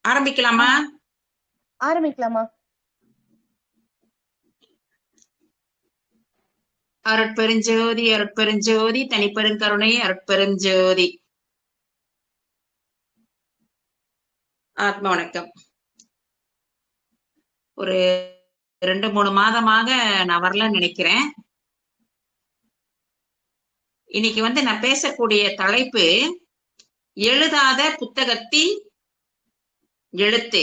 ஆரம்பிக்கலாமா? ஆரம்பிக்கலாமா? அருட்பெருஞ்சோதி அருட்பெருஞ்சோதி தனிப்பெருங்கருணை அருட்பெருஞ்சோதி. ஆத்ம வணக்கம். ஒரு 2-3 மாதமாக நான் வரலன்னு நினைக்கிறேன். இன்னைக்கு நான் பேசக்கூடிய தலைப்பு எழுதாத புத்தகத்தின் எழுத்து.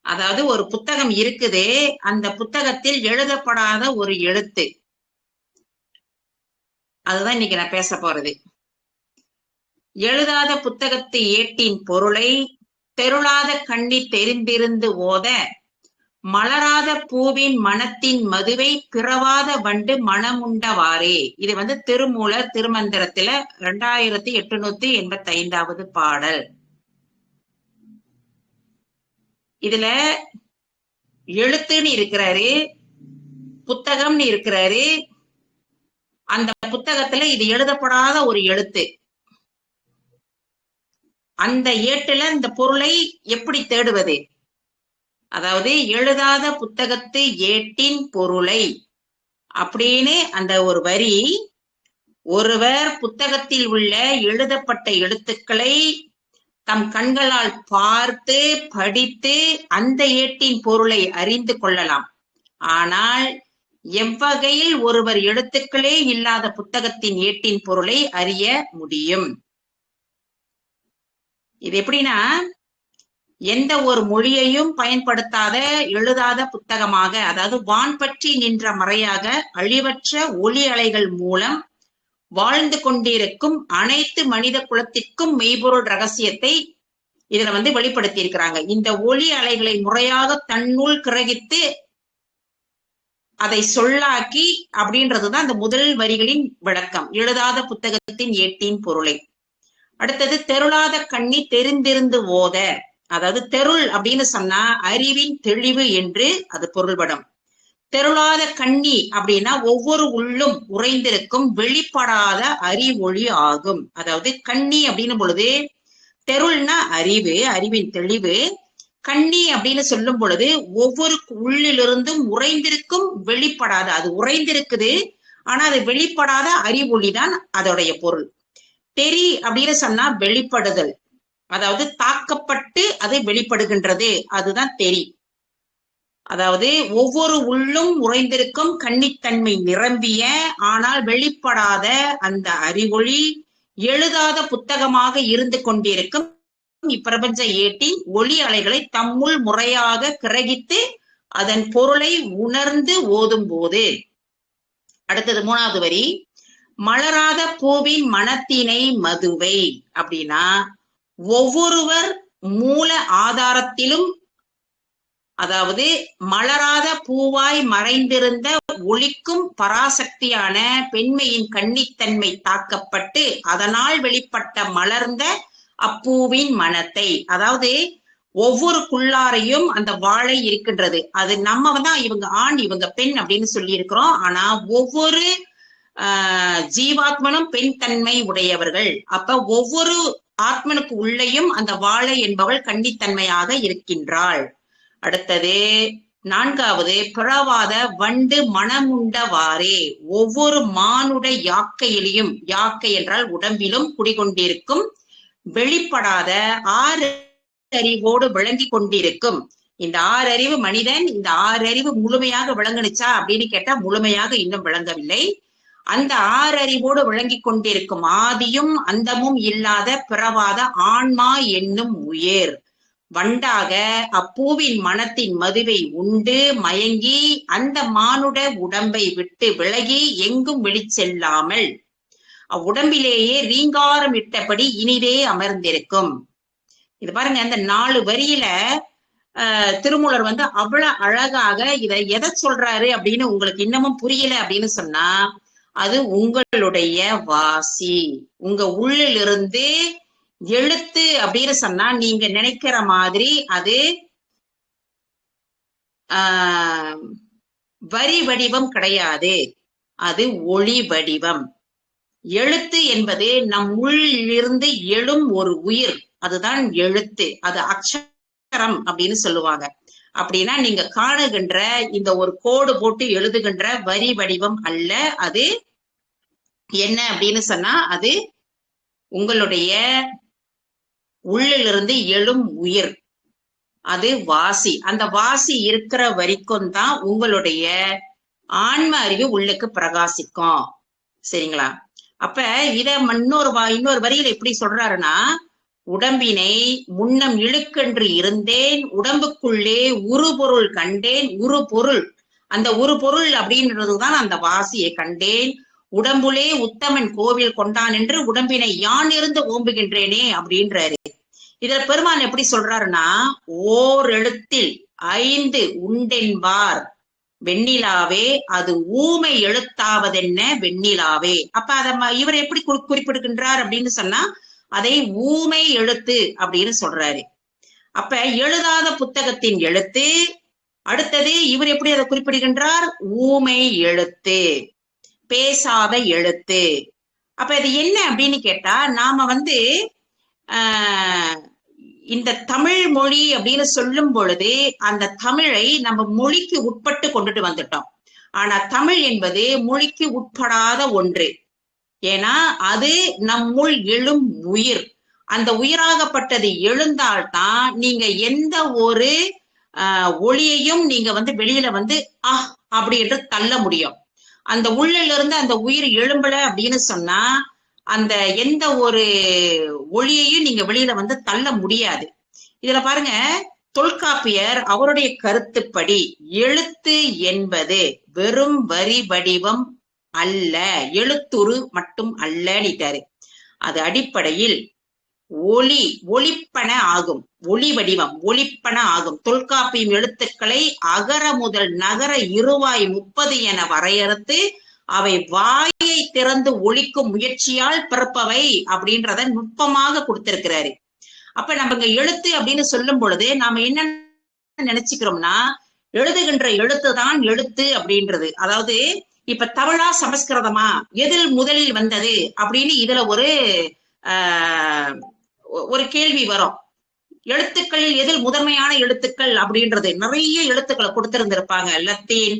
அதாவது ஒரு புத்தகம் இருக்குது, அந்த புத்தகத்தில் எழுதப்படாத ஒரு எழுத்து. அதுதான் இன்னைக்கு நான் பேச போறது. எழுதாத புத்தகத்து ஏட்டின் பொருளை தெருளாத கண்ணி தெரிந்திருந்து ஓத, மலராத பூவின் மனத்தின் மதுவை பிறவாத வண்டு மனமுண்டவாறே. இது திருமூலர் திருமந்திரத்துல 2885வது பாடல். இதுல எழுத்துன்னு இருக்கிறாரு, புத்தகம்னு இருக்கிறாரு. அந்த புத்தகத்துல இது எழுதப்படாத ஒரு எழுத்து. அந்த ஏட்டுல இந்த பொருளை எப்படி தேடுவது? அதாவது எழுதாத புத்தகத்து ஏட்டின் பொருளை அப்படின்னு அந்த ஒரு வரி. ஒருவர் புத்தகத்தில் உள்ள எழுதப்பட்ட எழுத்துக்களை தம் கண்களால் பார்த்து படித்து அந்த ஏட்டின் பொருளை அறிந்து கொள்ளலாம். ஆனால் எவ்வகையில் ஒருவர் எழுத்துக்களே இல்லாத புத்தகத்தின் ஏட்டின் பொருளை அறிய முடியும்? இது எப்படின்னா, எந்த ஒரு மொழியையும் பயன்படுத்தாத எழுதாத புத்தகமாக, அதாவது வான் பற்றி நின்ற மறையாக அழிவற்ற ஒளி அலைகள் மூலம் வாழ்ந்து கொண்டிருக்கும் அனைத்து மனித குலத்திற்கும் மெய்பொருள் ரகசியத்தை இதுல வெளிப்படுத்தி இருக்கிறாங்க. இந்த ஒளி அலைகளை முறையாக தன்னுள் கிரகித்து அதை சொல்லாக்கி அப்படின்றதுதான் அந்த முதல் வரிகளின் விளக்கம். எழுதாத புத்தகத்தின் ஏட்டின் பொருளை. அடுத்தது தெருளாத கண்ணி தெரிந்திருந்து ஓத. அதாவது தெருள் அப்படின்னு சொன்னா அறிவின் தெளிவு என்று அது பொருள்படும். தெருளாத கண்ணி அப்படின்னா ஒவ்வொரு உள்ளும் உறைந்திருக்கும் வெளிப்படாத அறிவொளி ஆகும். அதாவது கண்ணி அப்படின்னும் பொழுது தெருள்னா அறிவு, அறிவின் தெளிவு. கண்ணி அப்படின்னு சொல்லும் பொழுது ஒவ்வொரு உள்ளிலிருந்தும் உறைந்திருக்கும் வெளிப்படாத, அது உறைந்திருக்குது ஆனா அது வெளிப்படாத அறிவொளிதான் அதோடைய பொருள். தெரி அப்படின்னு சொன்னா வெளிப்படுதல், அதாவது தாக்கப்பட்டு அது வெளிப்படுகின்றது, அதுதான் தெரி. அதாவது ஒவ்வொரு உள்ளும் உறைந்திருக்கும் கன்னித்தன்மை நிரம்பிய ஆனால் வெளிப்படாத அந்த அறிவொளி எழுதாத புத்தகமாக இருந்து கொண்டிருக்கும் இப்பிரபஞ்ச ஏட்டின் ஒளி அலைகளை தம்முள் முறையாக கிரகித்து அதன் பொருளை உணர்ந்து ஓதும் போது. அடுத்தது 3வது வரி, மலராத பூவின் மனத்தினை மதுவை. அப்படின்னா ஒவ்வொருவர் மூல ஆதாரத்திலும், அதாவது மலராத பூவாய் மறைந்திருந்த ஒளிக்கும் பராசக்தியான பெண்மையின் கன்னித்தன்மை தாக்கப்பட்டு அதனால் வெளிப்பட்ட மலர்ந்த அப்பூவின் மனத்தை, அதாவது ஒவ்வொரு குள்ளாரையும் அந்த வாழை இருக்கின்றது. அது நம்ம இவங்க ஆண் இவங்க பெண் அப்படின்னு சொல்லி இருக்கிறோம். ஆனா ஒவ்வொரு ஜீவாத்மனும் பெண் தன்மை உடையவர்கள். அப்ப ஒவ்வொரு ஆத்மனுக்கு உள்ளேயும் அந்த வாழை என்பவள் கன்னித்தன்மையாக இருக்கின்றாள். அடுத்தது 4வது, பிறவாத வண்டு மனமுண்டவாறே. ஒவ்வொரு மானுட யாக்கையிலும், யாக்கை என்றால் உடம்பிலும் குடிகொண்டிருக்கும் வெளிப்படாத 6 அறிவோடு விளங்கி கொண்டிருக்கும். இந்த 6 அறிவு மனிதன், இந்த 6 அறிவு முழுமையாக விளங்குனுச்சா அப்படின்னு கேட்டா முழுமையாக இன்னும் விளங்கவில்லை. அந்த 6 அறிவோடு விளங்கி கொண்டிருக்கும் ஆதியும் அந்தமும் இல்லாத பிறவாத ஆன்மா என்னும் உயிர் வண்டாக அப்பூவின் மனத்தின் மதுவை உண்டு மயங்கி அந்த மானுட உடம்பை விட்டு விலகி எங்கும் வெளிச்செல்லாமல் அவ்வுடம்பிலேயே ரீங்காரம் இட்டபடி இனிதே அமர்ந்திருக்கும். இது பாருங்க, அந்த 4 வரியில திருமூலர் அவ்வளவு அழகாக இதை எதை சொல்றாரு அப்படின்னு உங்களுக்கு இன்னமும் புரியல அப்படின்னு சொன்னா, அது உங்களுடைய வாசி, உங்க உள்ளிலிருந்து எழுத்து அப்படின்னு சொன்னா நீங்க நினைக்கிற மாதிரி அது வரி வடிவம் கிடையாது, அது ஒளி வடிவம். எழுத்து என்பது நம் உள்ளிலிருந்து எழும் ஒரு உயிர், அதுதான் எழுத்து. அது அக்ஷரம் பத்திரம் அப்படின்னு சொல்லுவாங்க. அப்படின்னா நீங்க காணுகின்ற இந்த ஒரு கோடு போட்டு எழுதுகின்ற வரி வடிவம் அல்ல. அது என்ன அப்படின்னு சொன்னா அது உங்களுடைய உள்ளிலிருந்து எழும் உயிர். அது வாசி. அந்த வாசி இருக்கிற வரைக்கும் தான் உங்களுடைய ஆன்ம அறிவு உள்ளுக்கு பிரகாசிக்கும். சரிங்களா? அப்ப இத இன்னொரு வரியில எப்படி சொல்றாருன்னா, உடம்பினை முன்னம் இழுக்கென்று இருந்தேன், உடம்புக்குள்ளே உருபொருள் கண்டேன். உருபொருள், அந்த உருபொருள் அப்படின்றதுதான் அந்த வாசியை கண்டேன். உடம்புலே உத்தமன் கோவில் கொண்டான் என்று உடம்பினை யான் இருந்து ஓம்புகின்றேனே அப்படின்றாரு. இதுல பெருமான் எப்படி சொல்றாருன்னா, ஓர் எழுத்தில் 5 உண்டென்பார் வெண்ணிலாவே, அது ஊமை எழுத்தாவதென்ன வெண்ணிலாவே. அப்ப அத இவர் எப்படி குறிப்பிடுகின்றார் அப்படின்னு சொன்னா, அதை ஊமை எழுத்து அப்படின்னு சொல்றாரு. அப்ப எழுதாத புத்தகத்தின் எழுத்து. அடுத்தது இவர் எப்படி அதை குறிப்பிடுகின்றார்? ஊமை எழுத்து, பேசாத எழுத்து. அப்ப இது என்ன அப்படின்னு கேட்டா, நாம இந்த தமிழ் மொழி அப்படின்னு சொல்லும் பொழுது அந்த தமிழை நம்ம மொழிக்கு உட்பட்டு கொண்டுட்டு வந்துட்டோம். ஆனா தமிழ் என்பது மொழிக்கு உட்படாத ஒன்று. ஏன்னா அது நம்முள் எழும் உயிர். அந்த உயிராகப்பட்டது எழுந்தால்தான் நீங்க எந்த ஒரு ஒளியையும் நீங்க வெளியில அப்படி என்று தள்ள முடியும். அந்த உள்ளிலிருந்து அந்த உயிர் எழும்பல அப்படின்னு சொன்னா அந்த எந்த ஒரு ஒளியையும் நீங்க வெளியில தள்ள முடியாது. இதுல பாருங்க, தொல்காப்பியர் அவருடைய கருத்துப்படி எழுத்து என்பது வெறும் வரி வடிவம் அல்ல, எழுத்துரு மட்டும் அல்லன்னுட்டாரு. அது அடிப்படையில் ஒளிப்பன ஆகும், ஒளி வடிவம் ஒளிப்பன ஆகும். தொல்காப்பியம் எழுத்துக்களை அகர முதல் நகர இருவாய் 30 என வரையறுத்து அவை வாயை திறந்து ஒழிக்கும் முயற்சியால் பிறப்பவை அப்படின்றத நுட்பமாக கொடுத்திருக்கிறாரு. அப்ப நம்ம எழுத்து அப்படின்னு சொல்லும் பொழுது நாம என்ன நினைச்சுக்கிறோம்னா, எழுதுகின்ற எழுத்து தான் எழுத்து அப்படின்றது. அதாவது இப்ப தமிழா சமஸ்கிருதமா, எதில் முதலில் வந்தது அப்படின்னு இதுல ஒரு கேள்வி வரும். எழுத்துக்களில் எதில் முதன்மையான எழுத்துக்கள் அப்படின்றது நிறைய எழுத்துக்களை கொடுத்திருந்திருப்பாங்க. லத்தீன்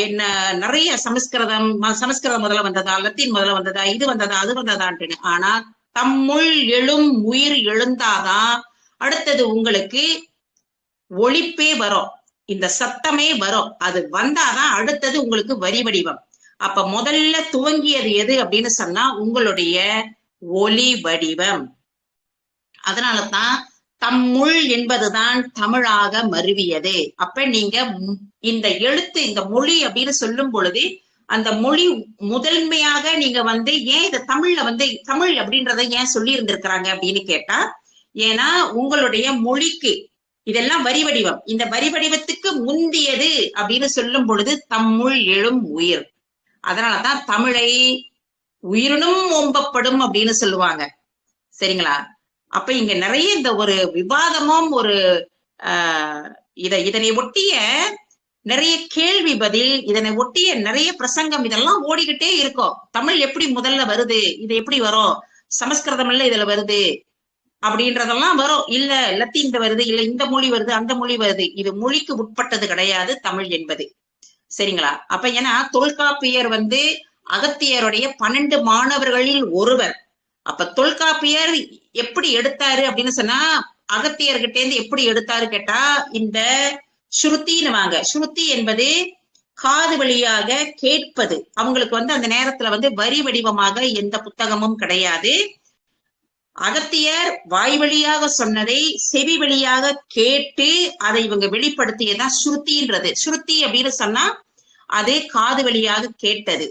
என்ன நிறைய சமஸ்கிருதம் முதல்ல வந்ததா, லத்தீன் முதல்ல வந்ததா, இது வந்ததா அது வந்ததான்ட்டு. ஆனா தம்முள் எழும் உயிர் எழுந்தாதான் அடுத்தது உங்களுக்கு ஒளிப்பே வரும், இந்த சத்தமே வரும். அது வந்தாதான் அடுத்தது உங்களுக்கு வரி வடிவம். அப்ப முதல்ல துவங்கியது எது அப்படின்னு சொன்னா உங்களுடைய ஒளி வடிவம். அதனாலதான் தம்முள் என்பதுதான் தமிழாக மருவியது. அப்ப நீங்க இந்த எழுத்து, இந்த மொழி அப்படின்னு சொல்லும் பொழுது அந்த மொழி முதன்மையாக நீங்க ஏன் இத தமிழ்ல தமிழ் அப்படின்றத ஏன் சொல்லி இருந்திருக்கிறாங்க அப்படின்னு கேட்டா, ஏன்னா உங்களுடைய மொழிக்கு இதெல்லாம் வரி வடிவம். இந்த வரி வடிவத்துக்கு முந்தியது அப்படின்னு சொல்லும் பொழுது தம்முள் எழும் உயிர். அதனாலதான் தமிழை உயிரினும் ஓம்பப்படும் அப்படின்னு சொல்லுவாங்க. சரிங்களா? அப்ப இங்க நிறைய இந்த ஒரு விவாதமும் ஒரு இதனை ஒட்டிய நிறைய கேள்வி பதில், இதனை ஒட்டிய நிறைய பிரசங்கம் இதெல்லாம் ஓடிக்கிட்டே இருக்கும். தமிழ் எப்படி முதல்ல வருது, இது எப்படி வரும், சமஸ்கிருதம் இல்ல இதுல வருது அப்படின்றதெல்லாம் வரும். இல்ல லத்தீன் வருது, இல்ல இந்த மொழி வருது, அந்த மொழி வருது. இது மொழிக்கு உட்பட்டது கிடையாது தமிழ் என்பது. சரிங்களா? அப்ப ஏன்னா தொல்காப்பியர் அகத்தியருடைய 12 மாணவர்களில் ஒருவர். அப்ப தொல்காப்பியர் எப்படி எடுத்தாரு அப்படின்னு சொன்னா, அகத்தியர்கிட்ட இருந்து எப்படி எடுத்தாரு கேட்டா, இந்த ஸ்ருத்தின்னு வாங்க. ஸ்ருதி என்பது காது வழியாக கேட்பது. அவங்களுக்கு அந்த நேரத்துல வரி வடிவமாக எந்த புத்தகமும் கிடையாது. அகத்தியர் வாய் வழியாக சொன்னதை செவி வழியாக கேட்டு அதை இவங்க வெளிப்படுத்தியதான் ஸ்ருதின்றது. ஸ்ருதி அப்படின்னு சொன்னா அது காது வழியாக கேட்டது.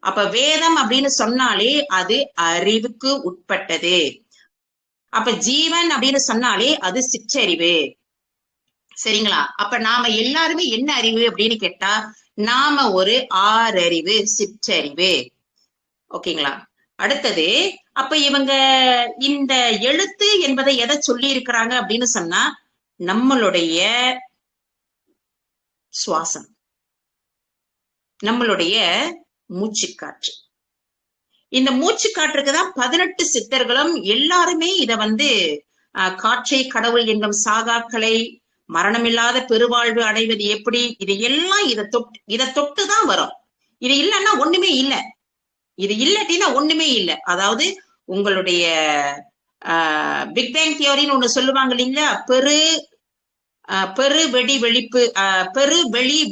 அப்ப வேதம் அப்படின்னு சொன்னாலே அது அறிவுக்கு உட்பட்டது. அப்ப ஜீவன் அப்படின்னு சொன்னாலே அது சிற்றறிவு. சரிங்களா? அப்ப நாம எல்லாருமே என்ன அறிவு அப்படின்னு கேட்டா, நாம ஒரு ஆறறிவு, சிற்றறிவு. ஓகேங்களா? அடுத்தது, அப்ப இவங்க இந்த எழுத்து என்பதை எதை சொல்லி இருக்கிறாங்க அப்படின்னு சொன்னா, நம்மளுடைய சுவாசம், நம்மளுடைய மூச்சுக்காற்று. இந்த மூச்சுக்காற்றுக்குதான் 18 சித்தர்களும் எல்லாருமே இத காற்றை கடவுள் என்னும் சாகாக்களை, மரணமில்லாத பெருவாழ்வு அடைவது எப்படி, இது எல்லாம் இதை தொட்டுதான் வரும். இது இல்லைன்னா ஒண்ணுமே இல்லை. இது இல்லாட்டினா ஒண்ணுமே இல்லை. அதாவது உங்களுடைய பிக் பேங் தியோரின்னு ஒண்ணு சொல்லுவாங்க இல்லைங்களா, பெரு வெளி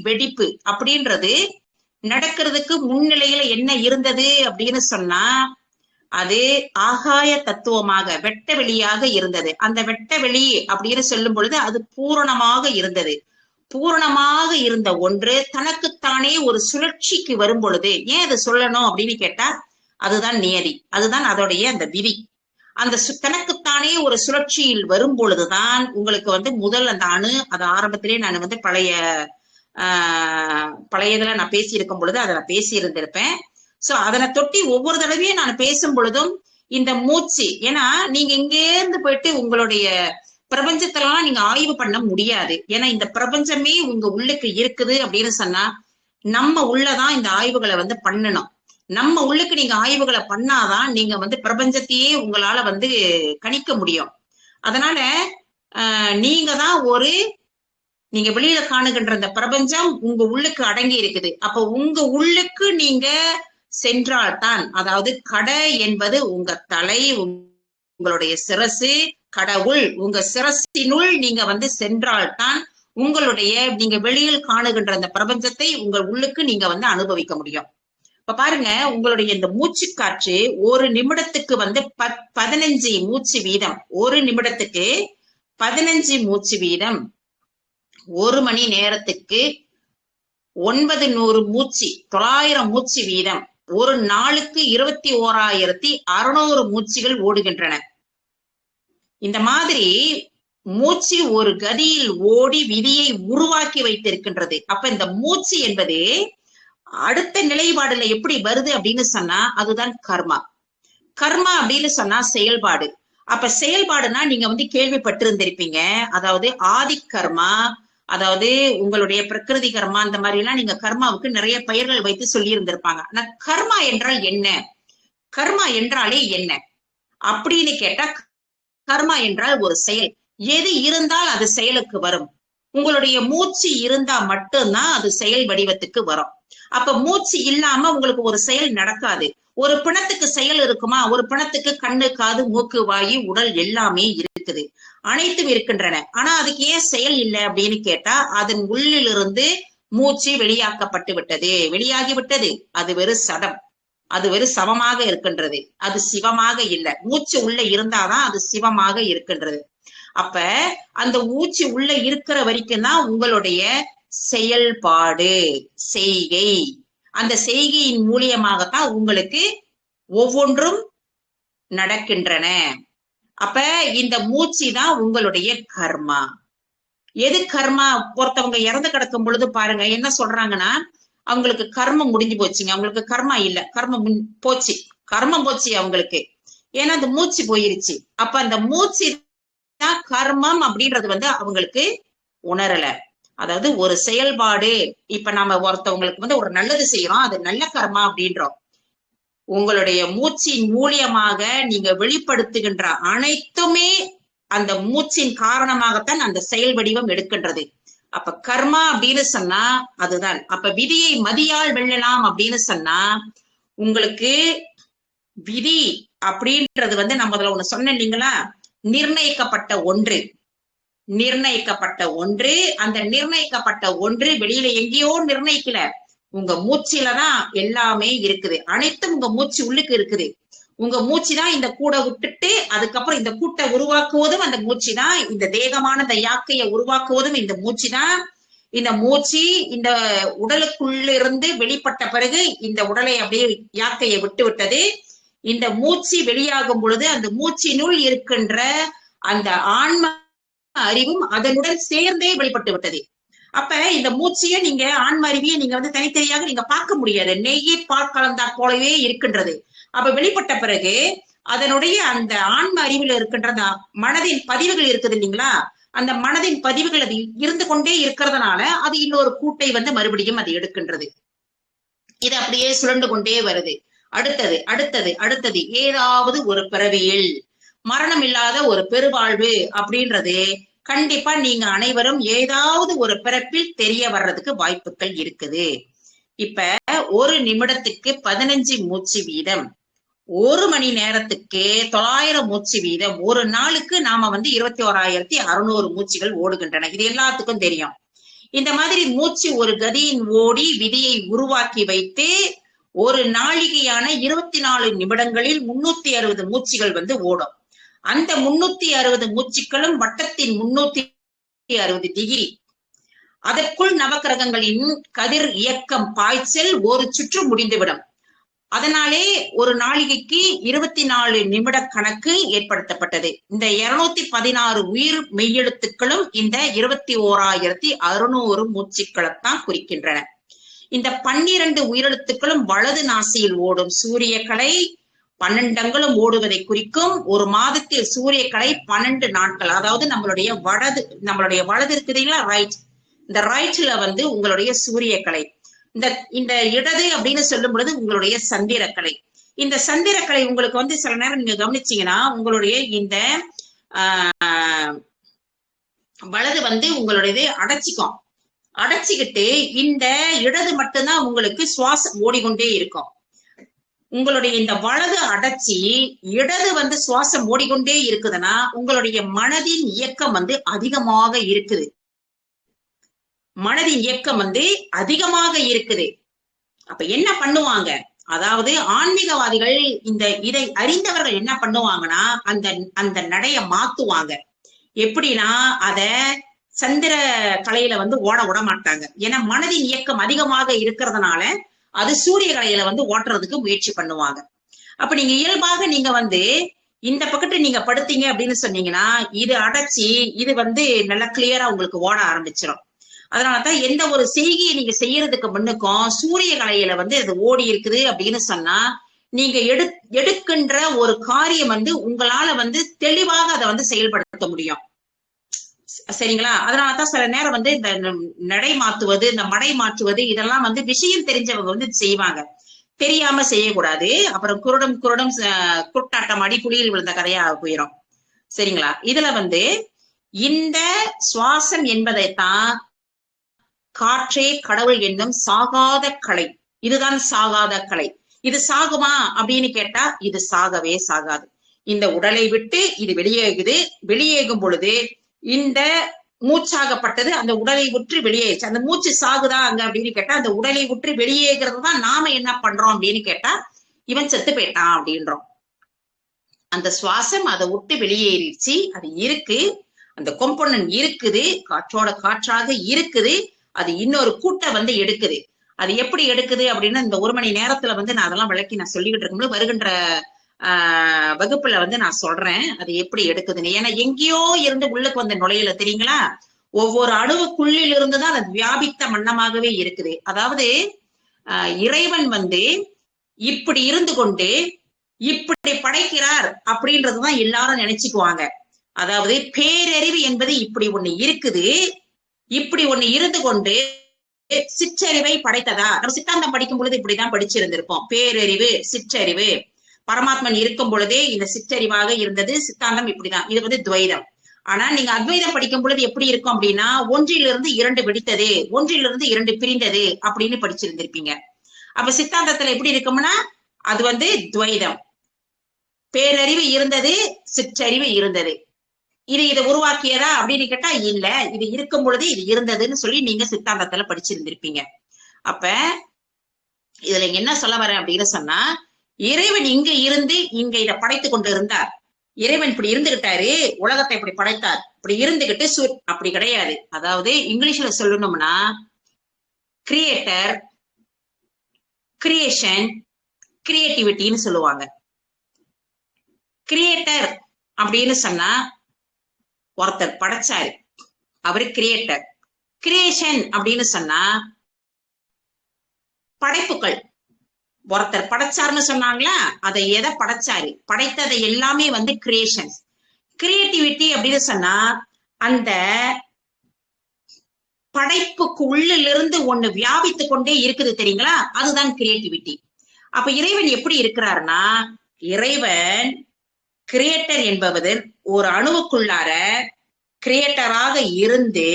வெடிப்பு அப்படின்றது நடக்கிறதுக்கு முன்னிலையில என்ன இருந்தது அப்படின்னு சொன்னா, அது ஆகாய தத்துவமாக வெட்ட வெளியாக இருந்தது. அந்த வெட்ட வெளி அப்படின்னு சொல்லும் பொழுது அது பூரணமாக இருந்தது. பூரணமாக இருந்த ஒன்று தனக்குத்தானே ஒரு சுழற்சிக்கு வரும் பொழுது, ஏன் அதை சொல்லணும் அப்படின்னு கேட்டா, அதுதான் நியதி, அதுதான் அதோடைய அந்த விதி. அந்த தனக்குத்தானே ஒரு சுழற்சியில் வரும் பொழுதுதான் உங்களுக்கு முதல் அந்த அணு, அது ஆரம்பத்திலே நான் பழையதுல நான் பேசி இருக்கும் பொழுது அதை நான் பேசி இருந்திருப்பேன். சோ அதனை தொட்டி ஒவ்வொரு தடவையும் நான் பேசும் பொழுதும் இந்த மூச்சு, ஏன்னா நீங்க இங்கே இருந்து போயிட்டு உங்களுடைய பிரபஞ்சத்தெல்லாம் நீங்க ஆய்வு பண்ண முடியாது. ஏன்னா இந்த பிரபஞ்சமே உங்க உள்ளுக்கு இருக்குது அப்படின்னு சொன்னா நம்ம உள்ளதான் இந்த ஆய்வுகளை பண்ணணும். நம்ம உள்ளுக்கு நீங்க ஆய்வுகளை பண்ணாதான் நீங்க பிரபஞ்சத்தையே உங்களால கணிக்க முடியும். அதனால நீங்க தான் நீங்க வெளியில காணுகின்ற இந்த பிரபஞ்சம் உங்க உள்ளுக்கு அடங்கி இருக்குது. அப்ப உங்க உள்ளுக்கு நீங்க சென்றால்தான், அதாவது கடை என்பது உங்க தலை, உங்களுடைய சிரசு, கடவுள் உங்க சிரசினுள் நீங்க சென்றால்தான் உங்களுடைய நீங்க வெளியில் காணுகின்ற அந்த பிரபஞ்சத்தை உங்கள் உள்ளுக்கு நீங்க அனுபவிக்க முடியும். இப்ப பாருங்க, உங்களுடைய இந்த மூச்சு காற்று ஒரு நிமிடத்துக்கு 15 மூச்சு வீதம், ஒரு நிமிடத்துக்கு 15 மூச்சு வீதம், ஒரு மணி நேரத்துக்கு 900 மூச்சு, 900 மூச்சு வீதம், ஒரு நாளுக்கு 21,600 மூச்சுகள் ஓடுகின்றன. இந்த மாதிரி மூச்சு ஒரு கதியில் ஓடி விதியை உருவாக்கி வைத்திருக்கின்றது. அப்ப இந்த மூச்சு என்பது அடுத்த நிலைப்பாடுல எப்படி வருது அப்படின்னு சொன்னா அதுதான் கர்மா. கர்மா அப்படின்னு சொன்னா செயல்பாடு. அப்ப செயல்பாடுனா நீங்க கேள்விப்பட்டிருந்திருப்பீங்க. அதாவது ஆதி கர்மா, அதாவது உங்களுடைய பிரகிருதி கர்மா, அந்த மாதிரி எல்லாம் நீங்க கர்மாவுக்கு நிறைய பெயர்கள் வைத்து சொல்லி இருந்திருப்பாங்க. ஆனா கர்மா என்றால் என்ன, கர்மா என்றாலே என்ன அப்படின்னு கேட்டா, கர்மா என்றால் ஒரு செயல். எது இருந்தால் அது செயலுக்கு வரும். உங்களுடைய மூச்சு இருந்தா மட்டும்தான் அது செயல் வடிவத்துக்கு வரும். அப்ப மூச்சு இல்லாம உங்களுக்கு ஒரு செயல் நடக்காது. ஒரு பிணத்துக்கு செயல் இருக்குமா? ஒரு பிணத்துக்கு கண்ணு, காது, மூக்கு, வாயு, உடல் எல்லாமே இருக்குது, அனைத்தும் இருக்கின்றன. ஆனா அதுக்கு ஏன் செயல் இல்லை அப்படின்னு கேட்டா, அதன் உள்ளிலிருந்து மூச்சு வெளியாக்கப்பட்டு விட்டது, வெளியாகி விட்டது. அது வெறும் சடம், அது வெறும் சவமாக இருக்கின்றது, அது சிவமாக இல்லை. மூச்சு உள்ள இருந்தாதான் அது சிவமாக இருக்கின்றது. அப்ப அந்த மூச்சு உள்ள இருக்கிற வரைக்கும் தான் உங்களுடைய செயல்பாடு, செய்கை. அந்த செய்கையின் மூலியமாகத்தான் உங்களுக்கு ஒவ்வொன்றும் நடக்கின்றன. அப்ப இந்த மூச்சு தான் உங்களுடைய கர்மா. எது கர்மா? ஒருத்தவங்க இறந்து கிடக்கும் பொழுது பாருங்க என்ன சொல்றாங்கன்னா, அவங்களுக்கு கர்மம் முடிஞ்சு போச்சுங்க, அவங்களுக்கு கர்மா இல்ல, கர்மம் போச்சு, கர்மம் போச்சு அவங்களுக்கு, ஏன்னா அந்த மூச்சு போயிருச்சு. அப்ப அந்த மூச்சு தான் கர்மம் அப்படின்றது அவங்களுக்கு உணரல. அதாவது ஒரு செயல்பாடு, இப்ப நாம ஒருத்தவங்களுக்கு ஒரு நல்லது செய்யறோம், அது நல்ல கர்மா அப்படின்றோம். உங்களுடைய மூச்சின் மூலியமாக நீங்க வெளிப்படுத்துகின்ற அனைத்துமே அந்த மூச்சின் காரணமாகத்தான் அந்த செயல் வடிவம் எடுக்கின்றது. அப்ப கர்மா அப்படின்னு சொன்னா அதுதான். அப்ப விதியை மதியால் வெல்லலாம் அப்படின்னு சொன்னா, உங்களுக்கு விதி அப்படின்றது நான் முதல்ல ஒண்ணு சொன்னேன் இல்லைங்களா, நிர்ணயிக்கப்பட்ட ஒன்று, நிர்ணயிக்கப்பட்ட ஒன்று. அந்த நிர்ணயிக்கப்பட்ட ஒன்று வெளியில எங்கேயோ நிர்ணயிக்கல, உங்க மூச்சிலதான் எல்லாமே இருக்குது, அனைத்தும் உங்க மூச்சு உள்ளுக்கு இருக்குது. உங்க மூச்சு தான் இந்த கூடை விட்டுட்டு அதுக்கப்புறம் இந்த கூட்டை உருவாக்குவதும் அந்த மூச்சு தான், இந்த தேகமான இந்த யாக்கையை உருவாக்குவதும் இந்த மூச்சு தான். இந்த மூச்சு இந்த உடலுக்குள்ளிருந்து வெளிப்பட்ட பிறகு இந்த உடலை அப்படியே யாக்கையை விட்டு விட்டது. இந்த மூச்சு வெளியாகும் பொழுது அந்த மூச்சினுள் இருக்கின்ற அந்த ஆன்ம அறிவும் அதனுடன் சேர்ந்தே வெளிப்பட்டு விட்டது. அப்ப இந்த மூச்சைய நீங்க ஆன்ம அறிவியை நீங்க தனித்தனியாக நீங்க பார்க்க முடியாது, நெய்யை பால் கலந்தா போலவே இருக்கின்றது. அப்ப வெளிப்பட்ட பிறகு அதனுடைய அந்த ஆன்ம அறிவில் இருக்கின்ற அந்த மனதின் பதிவுகள் இருக்குது இல்லைங்களா, அந்த மனதின் பதிவுகள் அது இருந்து கொண்டே இருக்கிறதுனால அது இன்னொரு கூட்டை மறுபடியும் அது எடுக்கின்றது. இது அப்படியே சுழண்டு கொண்டே வருது. அடுத்தது அடுத்தது அடுத்தது ஏதாவது ஒரு பிறவியில் மரணம் இல்லாத ஒரு பெருவாழ்வு அப்படின்றது கண்டிப்பா நீங்க அனைவரும் ஏதாவது ஒரு பிறப்பில் தெரிய வர்றதுக்கு வாய்ப்புகள் இருக்குது. இப்ப ஒரு நிமிடத்துக்கு 15 மூச்சு வீதம், ஒரு மணி நேரத்துக்கு 900 மூச்சு வீதம், ஒரு நாளுக்கு நாம 21,600 மூச்சுகள் ஓடுகின்றன. இது எல்லாத்துக்கும் தெரியும். இந்த மாதிரி மூச்சு ஒரு கதியின் ஓடி விதியை உருவாக்கி வைத்து ஒரு நாழிகையான 24 நிமிடங்களில் 360 மூச்சுகள் ஓடும். அந்த 360 மூச்சுக்களும் வட்டத்தின் 360 டிகிரி. அதற்குள் நவக்கிரகங்களின் கதிர் இயக்கம் பாய்ச்சல் ஒரு சுற்று முடிந்துவிடும். அதனாலே ஒரு நாளிகைக்கு 24 நிமிட கணக்கு ஏற்படுத்தப்பட்டது. இந்த 216 உயிர் மெய்யெழுத்துக்களும் இந்த 21,600 மூச்சுக்களைத்தான் குறிக்கின்றன. இந்த 12 உயிரெழுத்துக்களும் வலது நாசியில் ஓடும் சூரியக்கலை 12 அங்குலம் ஓடுவதை குறிக்கும். ஒரு மாதத்தில் சூரியக்கலை 12 நாட்கள், அதாவது நம்மளுடைய வலது இருக்குதுங்களா, ரைட், இந்த ரைட்ல உங்களுடைய சூரியக்கலை, இந்த இடது அப்படின்னு சொல்லும் பொழுது உங்களுடைய சந்திரக்கலை. இந்த சந்திரக்கலை உங்களுக்கு சில நேரம் நீங்க கவனிச்சீங்கன்னா உங்களுடைய இந்த வலது உங்களுடைய அடைச்சிக்கும். அடைச்சிக்கிட்டு இந்த இடது மட்டும்தான் உங்களுக்கு சுவாசம் ஓடிக்கொண்டே இருக்கும். உங்களுடைய இந்த வலது அடைச்சி இடது சுவாசம் ஓடிக்கொண்டே இருக்குதுன்னா உங்களுடைய மனதின் இயக்கம் அதிகமாக இருக்குது. மனதின் இயக்கம் அதிகமாக இருக்குது. அப்ப என்ன பண்ணுவாங்க, அதாவது ஆன்மீகவாதிகள் இதை அறிந்தவர்கள் என்ன பண்ணுவாங்கன்னா அந்த நடைய மாத்துவாங்க. எப்படின்னா அத சந்திர கலையில ஓட விட மாட்டாங்க. ஏன்னா மனதின் இயக்கம் அதிகமாக இருக்கிறதுனால அது சூரிய கலையில ஓட்டுறதுக்கு முயற்சி பண்ணுவாங்க. அப்ப நீங்க இயல்பாக நீங்க இந்த பக்கத்து நீங்க படுத்தீங்க அப்படின்னு சொன்னீங்கன்னா இது அடைச்சி இது நல்லா கிளியரா உங்களுக்கு ஓட ஆரம்பிச்சிடும். அதனாலதான் எந்த ஒரு செய்கையை நீங்க செய்யறதுக்கு முன்னுக்கும் சூரிய கலையில அது ஓடி இருக்குது அப்படின்னு சொன்னா நீங்க எடுக்கின்ற ஒரு காரியம் உங்களால தெளிவாக அதை செயல்படுத்த முடியும். சரிங்களா? அதனாலதான் சில நேரம் இந்த நடை மாத்துவது, இந்த மடை மாற்றுவது இதெல்லாம் விஷயம் தெரிஞ்சவங்க செய்வாங்க. தெரியாம செய்யக்கூடாது. அப்புறம் குருடம் குருட்டாட்டம் அடி குழியில் விழுந்த கதையா போயிடும். சரிங்களா? இதுல இந்த சுவாசம் என்பதைத்தான் காற்றே கடவுள் என்னும் சாகாத கலை. இதுதான் சாகாத கலை. இது சாகுமா அப்படின்னு கேட்டா இது சாகவே சாகாது. இந்த உடலை விட்டு இது வெளியேகுது. வெளியேகும் பொழுது இந்த மூச்சாகப்பட்டது அந்த உடலை விட்டு வெளியேச்சு. அந்த மூச்சு சாகுதா அங்க அப்படின்னு கேட்டா அந்த உடலை விட்டு வெளியேகிறது தான் நாம என்ன பண்றோம் அப்படின்னு கேட்டா இவன் செத்து போயிட்டான் அப்படின்றோம். அந்த சுவாசம் அதை விட்டு வெளியேறிடுச்சு. அது இருக்கு, அந்த கொம்பொனன்ட் இருக்குது, காற்றோட காற்றாக இருக்குது. அது இன்னொரு கூட்டை எடுக்குது. அது எப்படி எடுக்குது அப்படின்னா இந்த ஒரு மணி நேரத்துல நான் அதெல்லாம் விளக்கி நான் சொல்லிக்கிட்டு இருக்கும்போது வருகின்ற வகுப்புல நான் சொல்றேன் அது எப்படி எடுக்குதுன்னு. ஏன்னா எங்கேயோ இருந்து உள்ளுக்கு நுழையில தெரியுங்களா, ஒவ்வொரு அணுவுக்குள்ளில் இருந்துதான் அது வியாபித்த மன்னமாகவே இருக்குது. அதாவது இறைவன் இப்படி இருந்து கொண்டு இப்படி படைக்கிறார் அப்படின்றதுதான் எல்லாரும் நினைச்சுக்குவாங்க. அதாவது பேரறிவு என்பது இப்படி ஒண்ணு இருக்குது, இப்படி ஒண்ணு இருந்து கொண்டு சிற்றறிவை படைத்ததா. நம்ம சித்தாந்தம் படிக்கும் பொழுது இப்படிதான் படிச்சிருந்திருப்போம். பேரறிவு, சிற்றறிவு, பரமாத்மன் இருக்கும் பொழுதே இந்த சிற்றறிவாக இருந்தது. சித்தாந்தம் இப்படிதான். இது துவைதம். ஆனா நீங்க அத்வைதம் படிக்கும் பொழுது எப்படி இருக்கும் அப்படின்னா ஒன்றிலிருந்து 2 வெடித்தது, ஒன்றிலிருந்து 2 பிரிந்தது அப்படின்னு படிச்சிருந்திருப்பீங்க. அப்ப சித்தாந்தத்துல எப்படி இருக்கும்னா அது துவைதம். பேரறிவு இருந்தது, சிற்றறிவு இருந்தது. இதை உருவாக்கியதா அப்படின்னு கேட்டா இல்ல, இது இருக்கும் பொழுது இது இருந்ததுன்னு சொல்லி நீங்க சித்தாந்தத்துல படிச்சிருந்திருப்பீங்க. அப்ப இதுல என்ன சொல்ல வரேன் அப்படின்னு சொன்னா இறைவன் இங்க இருந்து இங்க இதை படைத்து கொண்டு இருந்தார். இறைவன் இப்படி இருந்துகிட்டாரு, உலகத்தை இப்படி படைத்தார். இப்படி இருந்துகிட்டு அப்படி கிடையாது. அதாவது இங்கிலீஷ்ல சொல்லணும்னா கிரியேட்டர், கிரியேஷன், கிரியேட்டிவிட்டின்னு சொல்லுவாங்க. கிரியேட்டர் அப்படின்னு சொன்னா ஒருத்தர் படைச்சாரு, அவரு கிரியேட்டர். கிரியேஷன் அப்படின்னு சொன்னா படைப்புகள். ஒருத்தர் படைச்சாருன்னு சொன்னாங்களா, அதை எதை படைச்சாரு, படைத்ததை எல்லாமே கிரியேஷன். கிரியேட்டிவிட்டி அப்படின்னு சொன்னா அந்த படைப்புக்கு உள்ளிலிருந்து ஒண்ணு வியாபித்து கொண்டே இருக்குது தெரியுங்களா, அதுதான் கிரியேட்டிவிட்டி. அப்ப இறைவன் எப்படி இருக்கிறாருன்னா இறைவன் கிரியேட்டர் என்பவர் ஒரு அணுவுக்குள்ளார கிரியேட்டராக இருந்து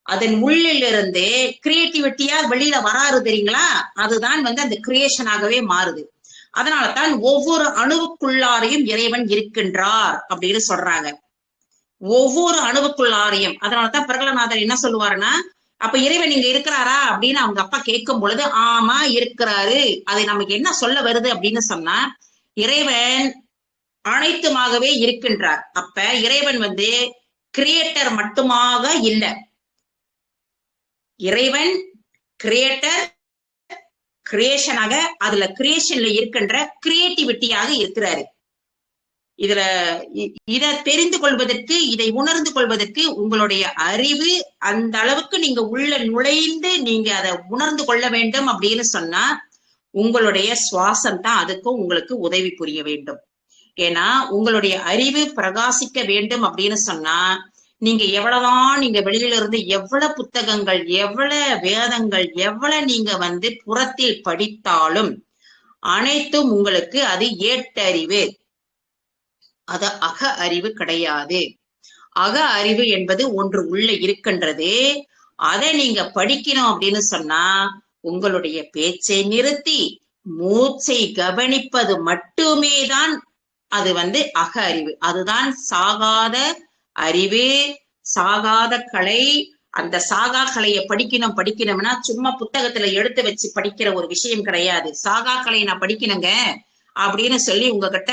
அதன் உள்ளில் இருந்து கிரியேட்டிவிட்டியா வெளியில வராரு தெரியுங்களா, அதுதான் அந்த கிரியேஷனாகவே மாறுது. அதனாலதான் ஒவ்வொரு அணுவுக்குள்ளாரையும் இறைவன் இருக்கின்றார் அப்படின்னு சொல்றாங்க. ஒவ்வொரு அணுவுக்குள்ளாரையும். அதனாலதான் பிரகலநாதர் என்ன சொல்லுவாருன்னா, அப்ப இறைவன் இங்க இருக்கிறாரா அப்படின்னு அவங்க அப்பா கேட்கும் பொழுது ஆமா இருக்கிறாரு. அது நமக்கு என்ன சொல்ல வருது அப்படின்னு சொன்னா, இறைவன் அனைத்துமாகவே இருக்கின்றார். அப்ப இறைவன் கிரியேட்டர் மட்டுமாக இல்ல, இறைவன் கிரியேட்டர் கிரியேஷனாக, அதுல கிரியேஷன்ல இருக்கின்ற கிரியேட்டிவிட்டியாக இருக்கிறாரு. இதுல இதை தெரிந்து கொள்வதற்கு, இதை உணர்ந்து கொள்வதற்கு உங்களுடைய அறிவு அந்த அளவுக்கு நீங்க உள்ள நுழைந்து நீங்க அதை உணர்ந்து கொள்ள வேண்டும் அப்படின்னு சொன்னா உங்களுடைய சுவாசம் தான் அதுக்கும் உங்களுக்கு உதவி புரிய வேண்டும். ஏன்னா உங்களுடைய அறிவு பிரகாசிக்க வேண்டும் அப்படின்னு சொன்னா நீங்க எவ்வளவுதான் நீங்க வெளியில இருந்து எவ்வளவு புத்தகங்கள், எவ்வளவு வேதங்கள், எவ்வளவு நீங்க புறத்தில் படித்தாலும் அனைத்தும் உங்களுக்கு அது ஏட்டறிவு, அது அக அறிவு கிடையாது. அக அறிவு என்பது ஒன்று உள்ள இருக்கின்றது. அதை நீங்க படிக்கணும் அப்படின்னு சொன்னா உங்களுடைய பேச்சை நிறுத்தி மூச்சை கவனிப்பது மட்டுமே தான் அது அக அறிவு. அதுதான் சாகாத அறிவு, சாகாத கலை. அந்த சாகா கலையை படிக்கணும்னா சும்மா புத்தகத்துல எடுத்து வச்சு படிக்கிற ஒரு விஷயம் கிடையாது. சாகா கலையை நான் படிக்கணுங்க அப்படின்னு சொல்லி உங்ககிட்ட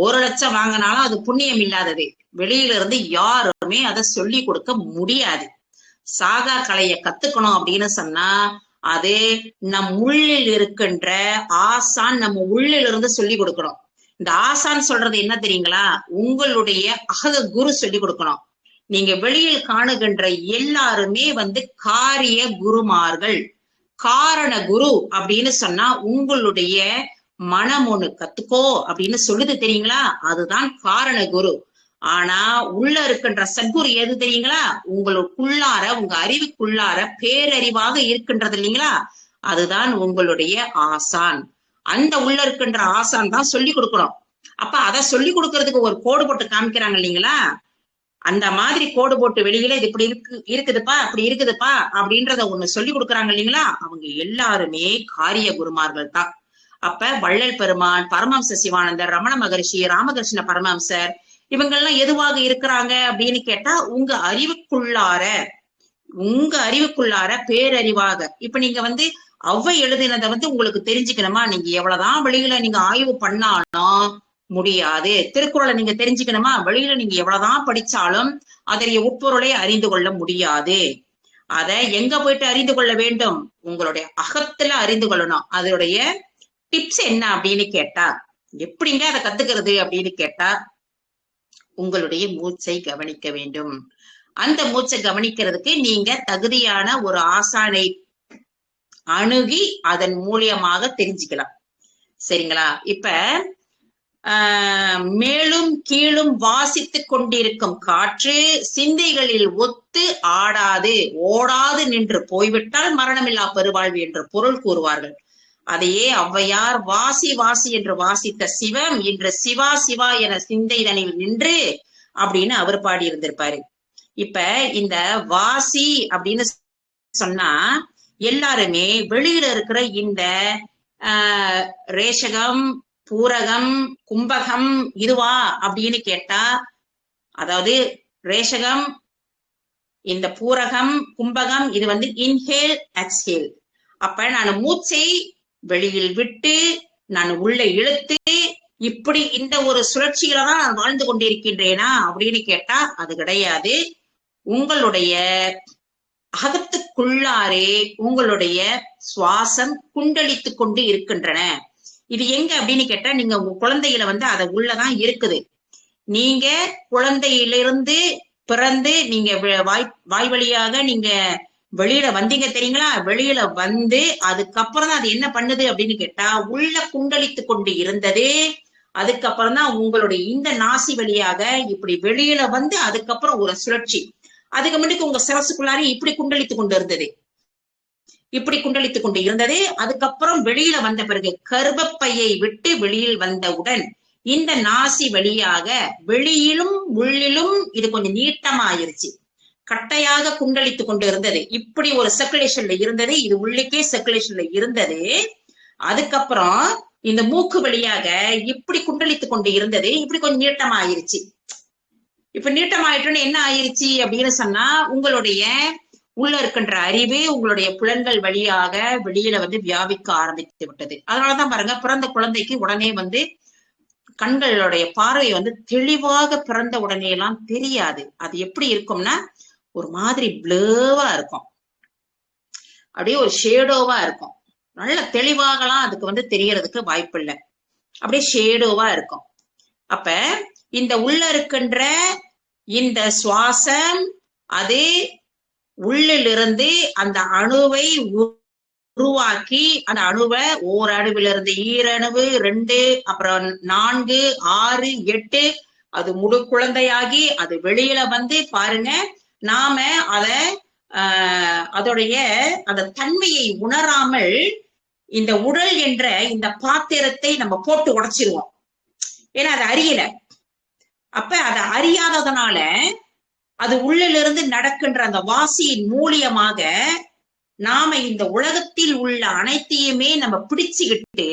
1 லட்சம் வாங்கினாலும் அது புண்ணியம் இல்லாதது. வெளியில இருந்து யாருமே அதை சொல்லி கொடுக்க முடியாது. சாகா கலையை கத்துக்கணும் அப்படின்னு சொன்னா அது நம் உள்ளில் இருக்கின்ற ஆசான் நம்ம உள்ளில் இருந்து சொல்லி கொடுக்கணும். இந்த ஆசான் சொல்றது என்ன தெரியுங்களா, உங்களுடைய அக குரு சொல்லி கொடுக்கணும். நீங்க வெளியில் காணுகின்ற எல்லாருமே காரிய குருமார்கள். காரண குரு அப்படின்னு சொன்னா உங்களுடைய மனம் ஒண்ணு கத்துக்கோ அப்படின்னு சொல்லுது தெரியுங்களா, அதுதான் காரண குரு. ஆனா உள்ள இருக்கின்ற சத்குரு எது தெரியுங்களா, உங்களுக்குள்ளார உங்க அறிவுக்குள்ளார பேரறிவாக இருக்கின்றது இல்லைங்களா, அதுதான் உங்களுடைய ஆசான். அந்த உள்ள இருக்கின்ற ஆசான் தான் சொல்லி கொடுக்கணும். அப்ப அதை சொல்லி கொடுக்கறதுக்கு ஒரு கோடு போட்டு காமிக்கிறாங்க இல்லைங்களா, அந்த மாதிரி கோடு போட்டு வெளியில இது இப்படி இருக்குதுப்பா அப்படி இருக்குதுப்பா அப்படின்றத ஒண்ணு சொல்லி கொடுக்குறாங்க இல்லைங்களா, அவங்க எல்லாருமே காரிய குருமார்கள் தான். அப்ப வள்ளல் பெருமான், பரமஹம்ச சிவானந்தர், ரமண மகரிஷி, ராமகிருஷ்ண பரமஹம்சர் இவங்கெல்லாம் எதுவாக இருக்கிறாங்க அப்படின்னு கேட்டா உங்க அறிவுக்குள்ளார பேரறிவாக. இப்ப நீங்க ஔவை எழுதினதை உங்களுக்கு தெரிஞ்சுக்கணுமா, நீங்க எவ்வளவுதான் வெளியில நீங்க ஆய்வு பண்ணாலும் முடியாது. திருக்குறளை நீங்க தெரிஞ்சுக்கணுமா, வெளியில நீங்க எவ்வளவுதான் படிச்சாலும் அதனுடைய உட்பொருளை அறிந்து கொள்ள முடியாது. அதை எங்க போயிட்டு அறிந்து கொள்ள வேண்டும், உங்களுடைய அகத்துல அறிந்து கொள்ளணும். அதனுடைய டிப்ஸ் என்ன அப்படின்னு கேட்டா, எப்படிங்க அதை கத்துக்கிறது அப்படின்னு கேட்டா, உங்களுடைய மூச்சை கவனிக்க வேண்டும். அந்த மூச்சை கவனிக்கிறதுக்கு நீங்க தகுதியான ஒரு ஆசானை அணுகி அதன் மூலியமாக தெரிஞ்சுக்கலாம். சரிங்களா? இப்ப மேலும் கீழும் வாசித்து கொண்டிருக்கும் காற்று சிந்தைகளில் ஒத்து ஆடாது ஓடாது நின்று போய்விட்டால் மரணமில்லா பெருவாழ்வு என்று பொருள் கூறுவார்கள். அதையே ஔவையார் வாசி வாசி என்று வாசித்த சிவம் இன்று சிவா சிவா என சிந்தைதனில் நின்று அப்படின்னு அவர் பாடி இருந்திருப்பாரு. இப்ப இந்த வாசி அப்படின்னு சொன்னா எல்லாருமே வெளியில இருக்கிற இந்த ரேஷகம், பூரகம், கும்பகம் இதுவா அப்படின்னு கேட்டா, அதாவது ரேஷகம், இந்த பூரகம், கும்பகம் இது இன்ஹேல் எக்ஸ்ஹேல். அப்ப நான் மூச்சை வெளியில் விட்டு நான் உள்ள இழுத்து இப்படி இந்த ஒரு சுழற்சியில தான் நான் வாழ்ந்து கொண்டிருக்கின்றேனா அப்படின்னு கேட்டா அது கிடையாது. உங்களுடைய அகத்துக்குள்ளாரே உங்களுடைய சுவாசம் குண்டளித்து கொண்டு இருக்கின்றன. இது எங்க அப்படின்னு கேட்டா, நீங்க உங்க குழந்தையில அதை உள்ளதான் இருக்குது. நீங்க குழந்தையிலிருந்து பிறந்து நீங்க வாய் வழியாக நீங்க வெளியில வந்தீங்க தெரியுங்களா, வெளியில அதுக்கப்புறம் தான் அது என்ன பண்ணுது அப்படின்னு கேட்டா உள்ள குண்டளித்து கொண்டு இருந்தது. அதுக்கப்புறம் தான் உங்களுடைய இந்த நாசி வழியாக இப்படி வெளியில அதுக்கப்புறம் ஒரு சுழற்சி. அதுக்கு முன்னாடி உங்க சிரசுக்குள்ளாரே இப்படி குண்டளித்து கொண்டு இருந்தது. அதுக்கப்புறம் வெளியில வந்த பிறகு கர்ப்பப்பையை விட்டு வெளியில் வந்தவுடன் இந்த நாசி வழியாக வெளியிலும் உள்ளிலும் இது கொஞ்சம் நீட்டமாயிருச்சு. கட்டையாக குண்டளித்து கொண்டு இருந்தது. இப்படி ஒரு சர்க்குலேஷன்ல இருந்தது. இது உள்ளுக்கே சர்க்குலேஷன்ல இருந்தது. அதுக்கப்புறம் இந்த மூக்கு வழியாக இப்படி குண்டளித்து கொண்டு இருந்தது. இப்படி கொஞ்சம் நீட்டமாயிருச்சு. இப்ப நீட்டமாயிட்டோன்னு என்ன ஆயிருச்சு அப்படின்னு சொன்னா, உங்களுடைய உள்ள இருக்கின்ற அறிவு உங்களுடைய புலன்கள் வழியாக வெளியில வியாபிக்க ஆரம்பித்து விட்டது. அதனாலதான் பாருங்க, பிறந்த குழந்தைக்கு உடனே கண்களுடைய பார்வை தெளிவாக பிறந்த உடனே எல்லாம் தெரியாது. அது எப்படி இருக்கும்னா ஒரு மாதிரி பிளேவா இருக்கும், அப்படியே ஒரு ஷேடோவா இருக்கும். நல்ல தெளிவாகலாம் அதுக்கு தெரியறதுக்கு வாய்ப்பு இல்லை, அப்படியே ஷேடோவா இருக்கும். அப்ப இந்த உள்ள இருக்கின்ற இந்த சுவாசம் அது உள்ளிலிருந்து அந்த அணுவை உருவாக்கி, அந்த அணுவை ஓரணுவிலிருந்து ஈரணுவு, 2, அப்புறம் 4, 6, 8 அது முழு குழந்தையாகி அது வெளியில பாருங்க, நாம அதோடைய அந்த தன்மையை உணராமல் இந்த உடல் என்ற இந்த பாத்திரத்தை நம்ம போட்டு உடைச்சிருவோம். ஏன்னா அதை அறியல. அப்ப அதை அறியாததுனால அது உள்ளிலிருந்து நடக்கின்ற அந்த வாசியின் மூலியமாக நாம இந்த உலகத்தில் உள்ள அனைத்தையுமே நம்ம பிடிச்சுக்கிட்டு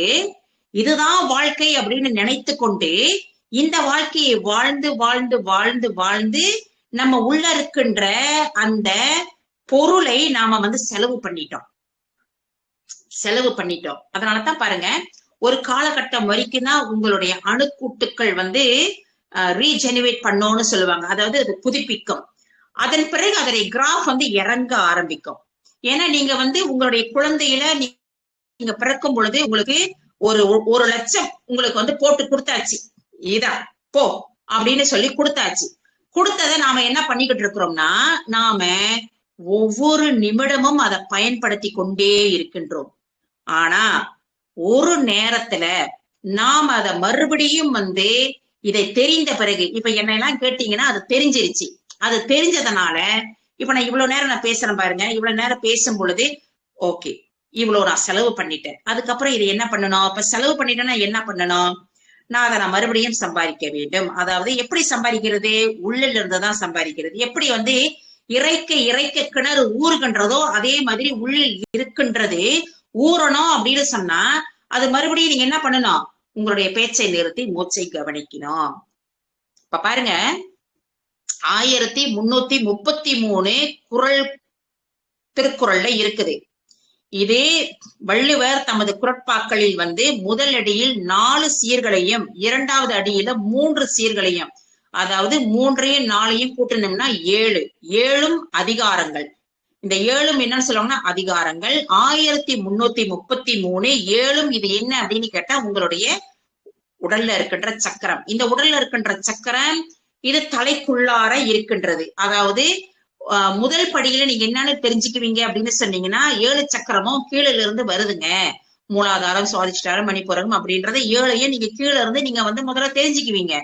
இதுதான் வாழ்க்கை அப்படின்னு நினைத்து கொண்டு இந்த வாழ்க்கையை வாழ்ந்து வாழ்ந்து வாழ்ந்து வாழ்ந்து நம்ம உள்ள இருக்கின்ற அந்த பொருளை நாம செலவு பண்ணிட்டோம். அதனாலதான் பாருங்க, ஒரு காலகட்டம் வரைக்கும் தான் உங்களுடைய அணுக்கூட்டுக்கள் ரீஜெனரேட் பண்ணோம்னு சொல்லுவாங்க. அதாவது அது புதுப்பிக்கும். அதன் பிறகு அதனை கிராஃப் இறங்க ஆரம்பிக்கும். ஏன்னா நீங்க உங்களுடைய குழந்தையில நீங்க பிறக்கும் பொழுது உங்களுக்கு ஒரு லட்சம் உங்களுக்கு போட்டு கொடுத்தாச்சு, இதான் போ அப்படின்னு சொல்லி கொடுத்தாச்சு. கொடுத்ததை நாம என்ன பண்ணிக்கிட்டு இருக்கிறோம்னா, நாம ஒவ்வொரு நிமிடமும் அதை பயன்படுத்தி கொண்டே இருக்கின்றோம். ஆனா ஒரு நேரத்துல நாம அதை மறுபடியும் இதை தெரிந்த பிறகு, இப்ப என்னெல்லாம் கேட்டீங்கன்னா அது தெரிஞ்சிருச்சு. அது தெரிஞ்சதுனால இப்ப நான் இவ்வளவு நேரம் நான் பேசுறேன் பாருங்க, இவ்வளவு நேரம் பேசும் பொழுது ஓகே இவ்வளவு நான் செலவு பண்ணிட்டேன். அதுக்கப்புறம் இதை என்ன பண்ணணும்? இப்ப செலவு பண்ணிட்டேன்னா என்ன பண்ணணும்? நான் அதை மறுபடியும் சம்பாதிக்க வேண்டும். அதாவது எப்படி சம்பாதிக்கிறது? உள்ளில் இருந்துதான் சம்பாதிக்கிறது. எப்படி இறைக்க இறைக்க கிணறு ஊறுகின்றதோ அதே மாதிரி உள்ளில் இருக்கின்றது ஊறணும் அப்படின்னு சொன்னா அது மறுபடியும் நீங்க என்ன பண்ணணும்? உங்களுடைய பேச்சை நிறுத்தி மூச்சை கவனிக்கணும். இப்ப பாருங்க, 1333 குறள் திருக்குறள்ல இருக்குது. இதே வள்ளுவர் தமது குறட்பாக்களில் முதல் அடியில் 4 சீர்களையும் 2வது அடியில 3 சீர்களையும், அதாவது 3ஐயும் 4ஐயும் கூட்டணும்னா 7 அதிகாரங்கள். இந்த 7 என்னன்னு சொல்லுவாங்கன்னா அதிகாரங்கள். 1333 7 இது என்ன அப்படின்னு கேட்டா உங்களுடைய உடல்ல இருக்கின்ற சக்கரம். இந்த உடல்ல இருக்கின்ற சக்கரம் இது தலைக்குள்ளார இருக்கின்றது. அதாவது முதல் படியில நீங்க என்னன்னு தெரிஞ்சுக்குவீங்க அப்படின்னு சொன்னீங்கன்னா 7 சக்கரமும் கீழே இருந்து வருதுங்க. மூலாதாரம், சுவாதிஷ்டாரம், மணிப்புரம் அப்படின்றத 7ஐயும் நீங்க கீழே இருந்து நீங்க முதல்ல தெரிஞ்சுக்குவீங்க.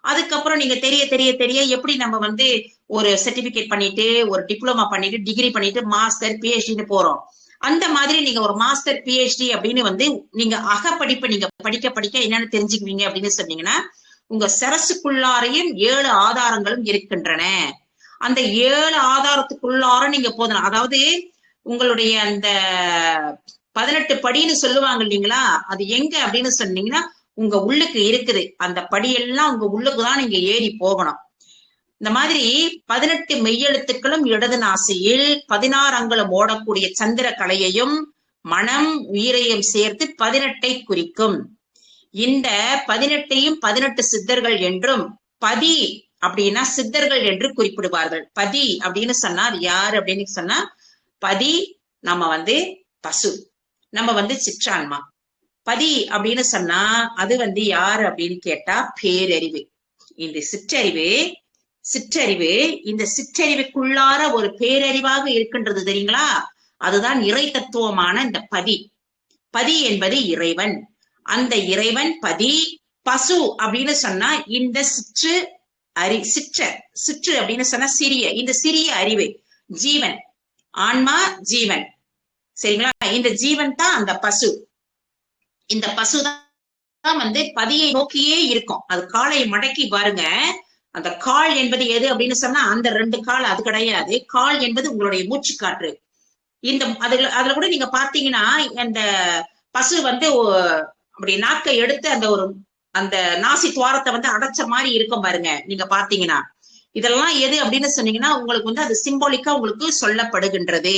அதுக்கப்புறம் நீங்க தெரிய தெரிய தெரிய எப்படி நம்ம ஒரு சர்டிபிகேட் பண்ணிட்டு ஒரு டிப்ளமா பண்ணிட்டு டிகிரி பண்ணிட்டு மாஸ்டர் பிஹெச்டின்னு போறோம். அந்த மாதிரி நீங்க ஒரு மாஸ்டர் பிஹெச்டி அப்படின்னு நீங்க அகப்படிப்பை நீங்க படிக்க படிக்க என்னன்னு தெரிஞ்சுக்குவீங்க அப்படின்னு சொன்னீங்கன்னா உங்க சரசுக்குள்ளாரையும் 7 ஆதாரங்களும் இருக்கின்றன. அந்த 7 ஆதாரத்துக்குள்ளார நீங்க போதணும். அதாவது உங்களுடைய அந்த 18 படின்னு சொல்லுவாங்க இல்லைங்களா, அது எங்க அப்படின்னு சொன்னீங்கன்னா உங்க உள்ளுக்கு இருக்குது. அந்த படியெல்லாம் உங்க உள்ளுக்குதான் நீங்க ஏறி போகணும். இந்த மாதிரி 18 மெய்யெழுத்துக்களும் இடது நாசியில் 16 அங்குலம் ஓடக்கூடிய சந்திர கலையையும் மனம் உயிரையும் சேர்த்து 18ஐ குறிக்கும். இந்த 18ஐயும் 18 சித்தர்கள் என்றும் பதி அப்படின்னா சித்தர்கள் என்று குறிப்பிடுவார்கள். பதி அப்படின்னு சொன்னா யாரு அப்படின்னு சொன்னா, பதி நம்ம பசு, நம்ம சிற்றான்மா. பதி அப்படின்னு சொன்னா அது யாரு அப்படின்னு கேட்டா பேரறிவு. இந்த சிற்றறிவு இந்த சிற்றறிவுக்குள்ளார ஒரு பேரறிவாக இருக்கின்றது தெரியுங்களா? அதுதான் இறை தத்துவமான இந்த பதி என்பது இறைவன். அந்த இறைவன் பதி. பசு அப்படின்னு சொன்னா இந்த சிற்று அப்படின்னு சொன்னா சிறிய, இந்த சிறிய அறிவு ஜீவன், ஆன்மா ஜீவன், சரிங்களா? இந்த ஜீவன் தான் அந்த பசு. இந்த பசுதான் வந்து பதியை நோக்கியே இருக்கும். அது காலை மடக்கி பாருங்க. அந்த கால் என்பது எது அப்படின்னு சொன்னா அந்த 2 கால் அது கிடையாது. கால் என்பது உங்களுடைய மூச்சு காற்று. இந்த அதுல கூட நீங்க பாத்தீங்கன்னா அந்த பசு வந்து அப்படி நாக்கை எடுத்து அந்த நாசி துவாரத்தை வந்து அடைச்ச மாதிரி இருக்கும் பாருங்க. நீங்க பாத்தீங்கன்னா இதெல்லாம் எது அப்படின்னு சொன்னீங்கன்னா உங்களுக்கு வந்து அது சிம்பாலிக்கா உங்களுக்கு சொல்லப்படுகின்றது.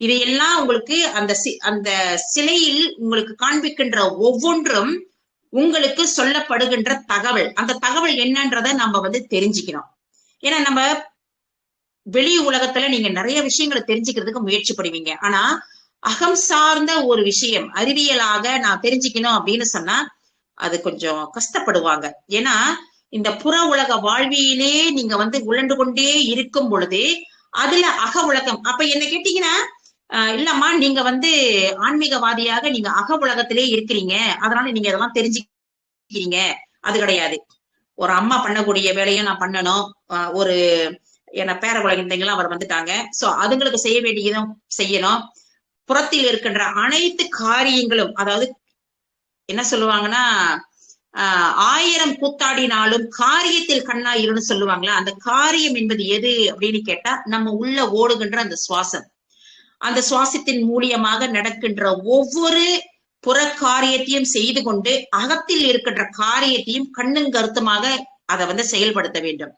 இதையெல்லாம் உங்களுக்கு அந்த சிலையில் உங்களுக்கு காண்பிக்கின்ற ஒவ்வொன்றும் உங்களுக்கு சொல்லப்படுகின்ற தகவல். அந்த தகவல் என்னன்றதை நம்ம வந்து தெரிஞ்சுக்கணும். ஏன்னா நம்ம வெளி உலகத்துல நீங்க நிறைய விஷயங்களை தெரிஞ்சுக்கிறதுக்கு முயற்சி பண்ணுவீங்க. ஆனா அகம் சார்ந்த ஒரு விஷயம் அறிவியலாக நான் தெரிஞ்சுக்கணும் அப்படின்னு சொன்னா அது கொஞ்சம் கஷ்டப்படுவாங்க. ஏன்னா இந்த புற உலக வாழ்வியிலே நீங்க வந்து உழண்டு கொண்டே இருக்கும் பொழுது அதுல அக உலகம். அப்ப என்ன கேட்டீங்கன்னா இல்லம்மா நீங்க வந்து ஆன்மீகவாதியாக நீங்க அக உலகத்திலே இருக்கிறீங்க, அதனால நீங்க இதெல்லாம் தெரிஞ்சுக்கிறீங்க, அது கிடையாது. ஒரு அம்மா பண்ணக்கூடிய வேலையும் நான் பண்ணணும். ஒரு என்ன பேர குழந்தைங்களாம் அவர் வந்துட்டாங்க. சோ அதுங்களுக்கு செய்ய வேண்டியதும் செய்யணும். புறத்தில் இருக்கின்ற அனைத்து காரியங்களும், அதாவது என்ன சொல்லுவாங்கன்னா 1000 கூத்தாடினாலும் காரியத்தில் கண்ணா இருன்னு சொல்லுவாங்களா. அந்த காரியம் என்பது எது அப்படின்னு கேட்டா நம்ம உள்ள ஓடுகின்ற அந்த சுவாசம். அந்த சுவாசத்தின் மூலியமாக நடக்கின்ற ஒவ்வொரு புற காரியத்தையும் செய்து கொண்டு அகத்தில் இருக்கின்ற காரியத்தையும் கண்ணும் கருத்துமாக அதை வந்து செயல்படுத்த வேண்டும்.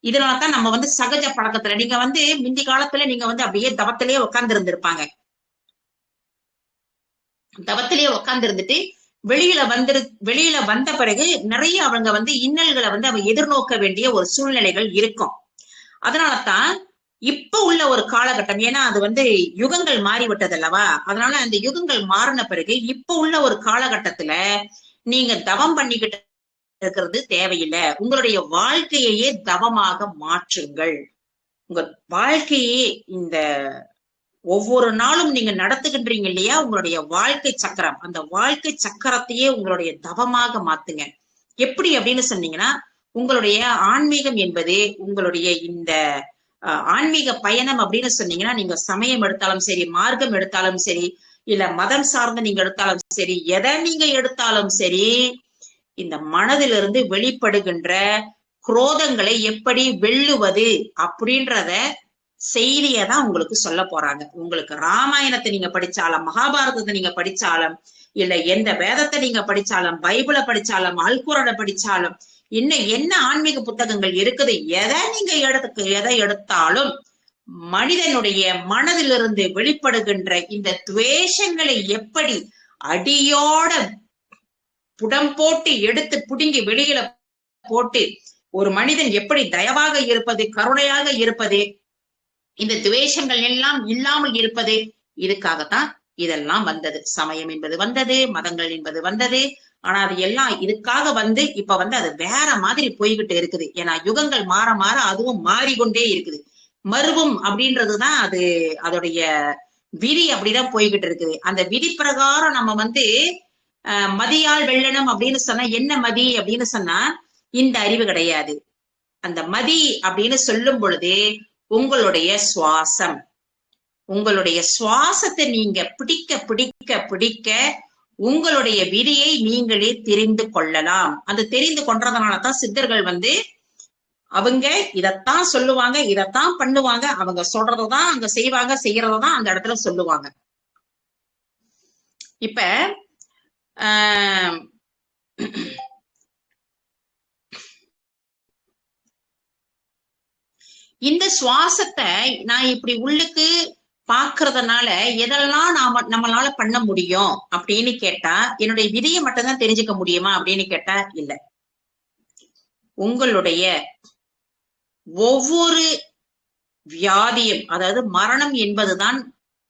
இதனாலதான் நம்ம வந்து சகஜ பழக்கத்துல நீங்க வந்து முந்தி காலத்துல நீங்க வந்து அப்படியே தவத்திலேயே உட்கார்ந்து இருந்திருப்பாங்க. தவத்திலேயே உட்கார்ந்து இருந்துட்டு வெளியில வந்த பிறகு நிறைய அவங்க வந்து இன்னல்களை வந்து அவங்க எதிர்நோக்க வேண்டிய ஒரு சூழ்நிலைகள் இருக்கும். அதனாலதான் இப்ப உள்ள ஒரு காலகட்டம், ஏன்னா அது வந்து யுகங்கள் மாறிவிட்டது அல்லவா. அதனால அந்த யுகங்கள் மாறின பிறகு இப்ப உள்ள ஒரு காலகட்டத்துல நீங்க தவம் பண்ணிக்கிட்டு இருக்கிறது தேவையில்லை. உங்களுடைய வாழ்க்கையே தவமாக மாற்றுங்கள். உங்க வாழ்க்கையே இந்த ஒவ்வொரு நாளும் நீங்க நடத்துகின்றீங்க இல்லையா, உங்களுடைய வாழ்க்கை சக்கரம், அந்த வாழ்க்கை சக்கரத்தையே உங்களுடைய தவமாக மாத்துங்க. எப்படி அப்படின்னு சொன்னீங்கன்னா உங்களுடைய ஆன்மீகம் என்பது உங்களுடைய இந்த ஆன்மீக பயணம் அப்படின்னு சொன்னீங்கன்னா நீங்க சமயம் எடுத்தாலும் சரி, மார்க்கம் எடுத்தாலும் சரி, இல்ல மதம் சார்ந்து நீங்க எடுத்தாலும் சரி, எதை நீங்க எடுத்தாலும் சரி, இந்த மனதிலிருந்து வெளிப்படுகின்ற குரோதங்களை எப்படி வெல்லுவது அப்படின்றத செய்தியதான் உங்களுக்கு சொல்ல போறாங்க. உங்களுக்கு ராமாயணத்தை நீங்க படிச்சாலும், மகாபாரதத்தை நீங்க படிச்சாலும், இல்ல எந்த வேதத்தை நீங்க படிச்சாலும், பைபிளை படிச்சாலும், அல்குரானை படிச்சாலும், இன்னும் என்ன ஆன்மீக புத்தகங்கள் இருக்குது, எதை எடுத்தாலும் மனிதனுடைய மனதிலிருந்து வெளிப்படுகின்ற இந்த துவேஷங்களை எப்படி அடியோட புடம் போட்டு எடுத்து புடுங்கி வெளியில போட்டு ஒரு மனிதன் எப்படி தயவாக இருப்பது, கருணையாக இருப்பது, இந்த துவேஷங்கள் எல்லாம் இல்லாமல் இருப்பது, இதுக்காகத்தான் இதெல்லாம் வந்தது. சமயம் என்பது வந்தது, மதங்கள் என்பது வந்தது. ஆனா அது எல்லாம் இதுக்காக வந்து இப்ப வந்து அது வேற மாதிரி போய்கிட்டு இருக்குது. ஏன்னா யுகங்கள் மாற மாற அதுவும் மாறிக்கொண்டே இருக்குது. மருவும் அப்படின்றதுதான் அது, அதோடைய விதி அப்படிதான் போய்கிட்டு இருக்குது. அந்த விதி பிரகாரம் நம்ம வந்து மதியால் வெள்ளனம் அப்படின்னு சொன்னா என்ன மதி அப்படின்னு சொன்னா இந்த அறிவு கிடையாது. அந்த மதி அப்படின்னு சொல்லும் பொழுது உங்களுடைய சுவாசம், உங்களுடைய சுவாசத்தை நீங்க பிடிக்க பிடிக்க பிடிக்க உங்களுடைய விதியை நீங்களே தெரிந்து கொள்ளலாம். அது தெரிந்து கொண்டதுனாலதான் சித்தர்கள் வந்து அவங்க இதத்தான் சொல்லுவாங்க, இதத்தான் பண்ணுவாங்க, அவங்க சொல்றதான் அங்க செய்வாங்க, செய்யறதான் அந்த இடத்துல சொல்லுவாங்க. இப்ப இந்த சுவாசத்தை நான் இப்படி உள்ளுக்கு பாக்குறதுனால எதெல்லாம் நம்மளால பண்ண முடியும் அப்படின்னு கேட்டா, என்னுடைய விதியை மட்டும்தான் தெரிஞ்சுக்க முடியுமா அப்படின்னு கேட்டா இல்ல. உங்களுடைய ஒவ்வொரு வியாதியும், அதாவது மரணம் என்பதுதான்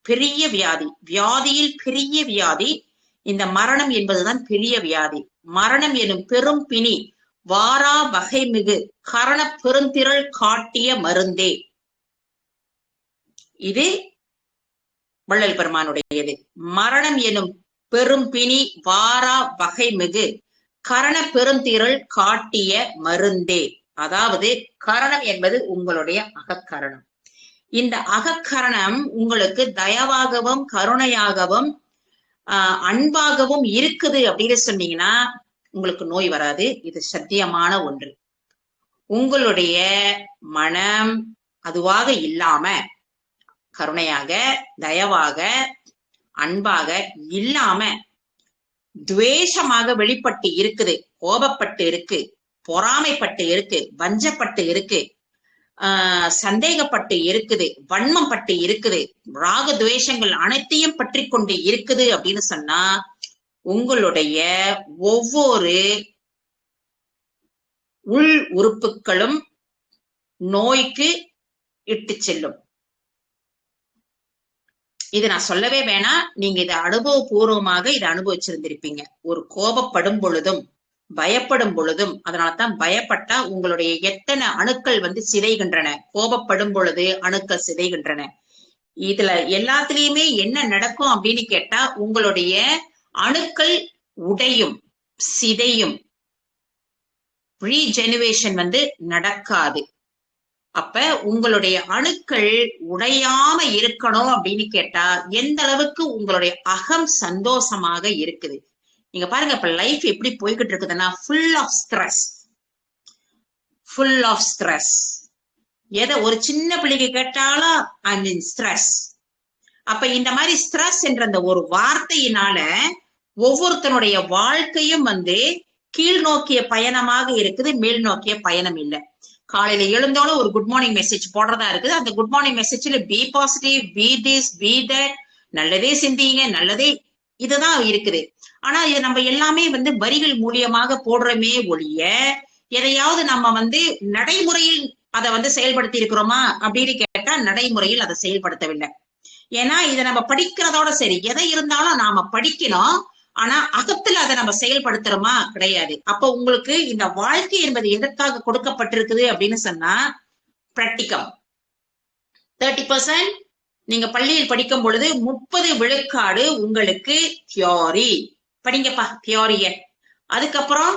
பெரிய வியாதி. வியாதியில் பெரிய வியாதி இந்த மரணம் என்பதுதான் பெரிய வியாதி. மரணம் எனும் பெரும் பிணி வாரா வகை மிகு கரண பெருந்திரள் காட்டிய மருந்தே. இது வள்ளல் பெருமானுடையது. மரணம் எனும் பெரும் பிணி வாரா வகை மிகு கரண பெருந்திரள் காட்டிய மருந்தே. அதாவது கரணம் என்பது உங்களுடைய அகக்கரணம். இந்த அகக்கரணம் உங்களுக்கு தயவாகவும் கருணையாகவும் அன்பாகவும் இருக்குது அப்படின்னு சொன்னீங்கன்னா உங்களுக்கு நோய் வராது. இது சத்தியமான ஒன்று. உங்களுடைய மனம் அதுவாக இல்லாம கருணையாக, தயவாக, அன்பாக இல்லாம துவேஷமாக வெளிப்பட்டு இருக்குது, கோபப்பட்டு இருக்கு, பொறாமைப்பட்டு இருக்கு, வஞ்சப்பட்டு இருக்கு, சந்தேகப்பட்டு இருக்குது, வன்மம் பட்டு இருக்குது, ராக துவேஷங்கள் அனைத்தையும் பற்றி கொண்டு இருக்குது அப்படின்னு சொன்னா உங்களுடைய ஒவ்வொரு உள் உறுப்புகளும் நோய்க்கு இட்டு செல்லும். இது நான் சொல்லவே வேணாம், நீங்க இதை அனுபவபூர்வமாக இதை அனுபவிச்சிருந்திருப்பீங்க. ஒரு கோபப்படும் பொழுதும் பயப்படும் பொழுதும், அதனாலதான் பயப்பட்டா உங்களுடைய எத்தனை அணுக்கள் சிதைகின்றன, கோபப்படும் பொழுது அணுக்கள் சிதைகின்றன. இதுல எல்லாத்துலயுமே என்ன நடக்கும் அப்படின்னு கேட்டா உங்களுடைய அணுக்கள் உடையும் சிதையும், ரீஜெனுவேஷன் நடக்காது. அப்ப உங்களுடைய அணுக்கள் உடையாம இருக்கணும் அப்படின்னு கேட்டா எந்த அளவுக்கு உங்களுடைய அகம் சந்தோஷமாக இருக்குது. நீங்க பாருங்க, இப்ப லைஃப் எப்படி போய்கிட்டு இருக்குதுன்னா ஃபுல் ஆஃப் ஸ்ட்ரெஸ். எதை ஒரு சின்ன பிள்ளைக்கு கேட்டாலும் ஐ மீன் ஸ்ட்ரெஸ். அப்ப இந்த மாதிரி ஸ்ட்ரெஸ் என்ற அந்த ஒரு வார்த்தையினால ஒவ்வொருத்தனுடைய வாழ்க்கையும் கீழ் நோக்கிய பயணமாக இருக்குது, மேல் நோக்கிய பயணம் இல்லை. காலையில எழுந்தோட ஒரு குட் மார்னிங் மெசேஜ் போடுறதா இருக்குது. அந்த குட் மார்னிங் மெசேஜ்ல be positive, be this, be that, நல்லதே சிந்திங்க, நல்லதே, இதுதான் இருக்குது. ஆனா இது நம்ம எல்லாமே வரிகள் மூலியமாக போடுறோமே ஒழிய எதையாவது நம்ம நடைமுறையில் அதை செயல்படுத்தி இருக்கிறோமா அப்படின்னு கேட்டா நடைமுறையில் அதை செயல்படுத்தவில்லை. ஏன்னா இதை நம்ம படிக்கிறதோட சரி, எதை இருந்தாலும் நாம படிக்கணும், ஆனா அகத்துல அதை நம்ம செயல்படுத்துறோமா கிடையாது. அப்ப உங்களுக்கு இந்த வாழ்க்கை என்பது எதற்காக கொடுக்கப்பட்டிருக்குது அப்படின்னு சொன்னா பிராக்டிகம். 30% நீங்க பள்ளியில் படிக்கும் பொழுது 30 விழுக்காடு உங்களுக்கு தியோரி படிங்கப்பா, தியோரிய. அதுக்கப்புறம்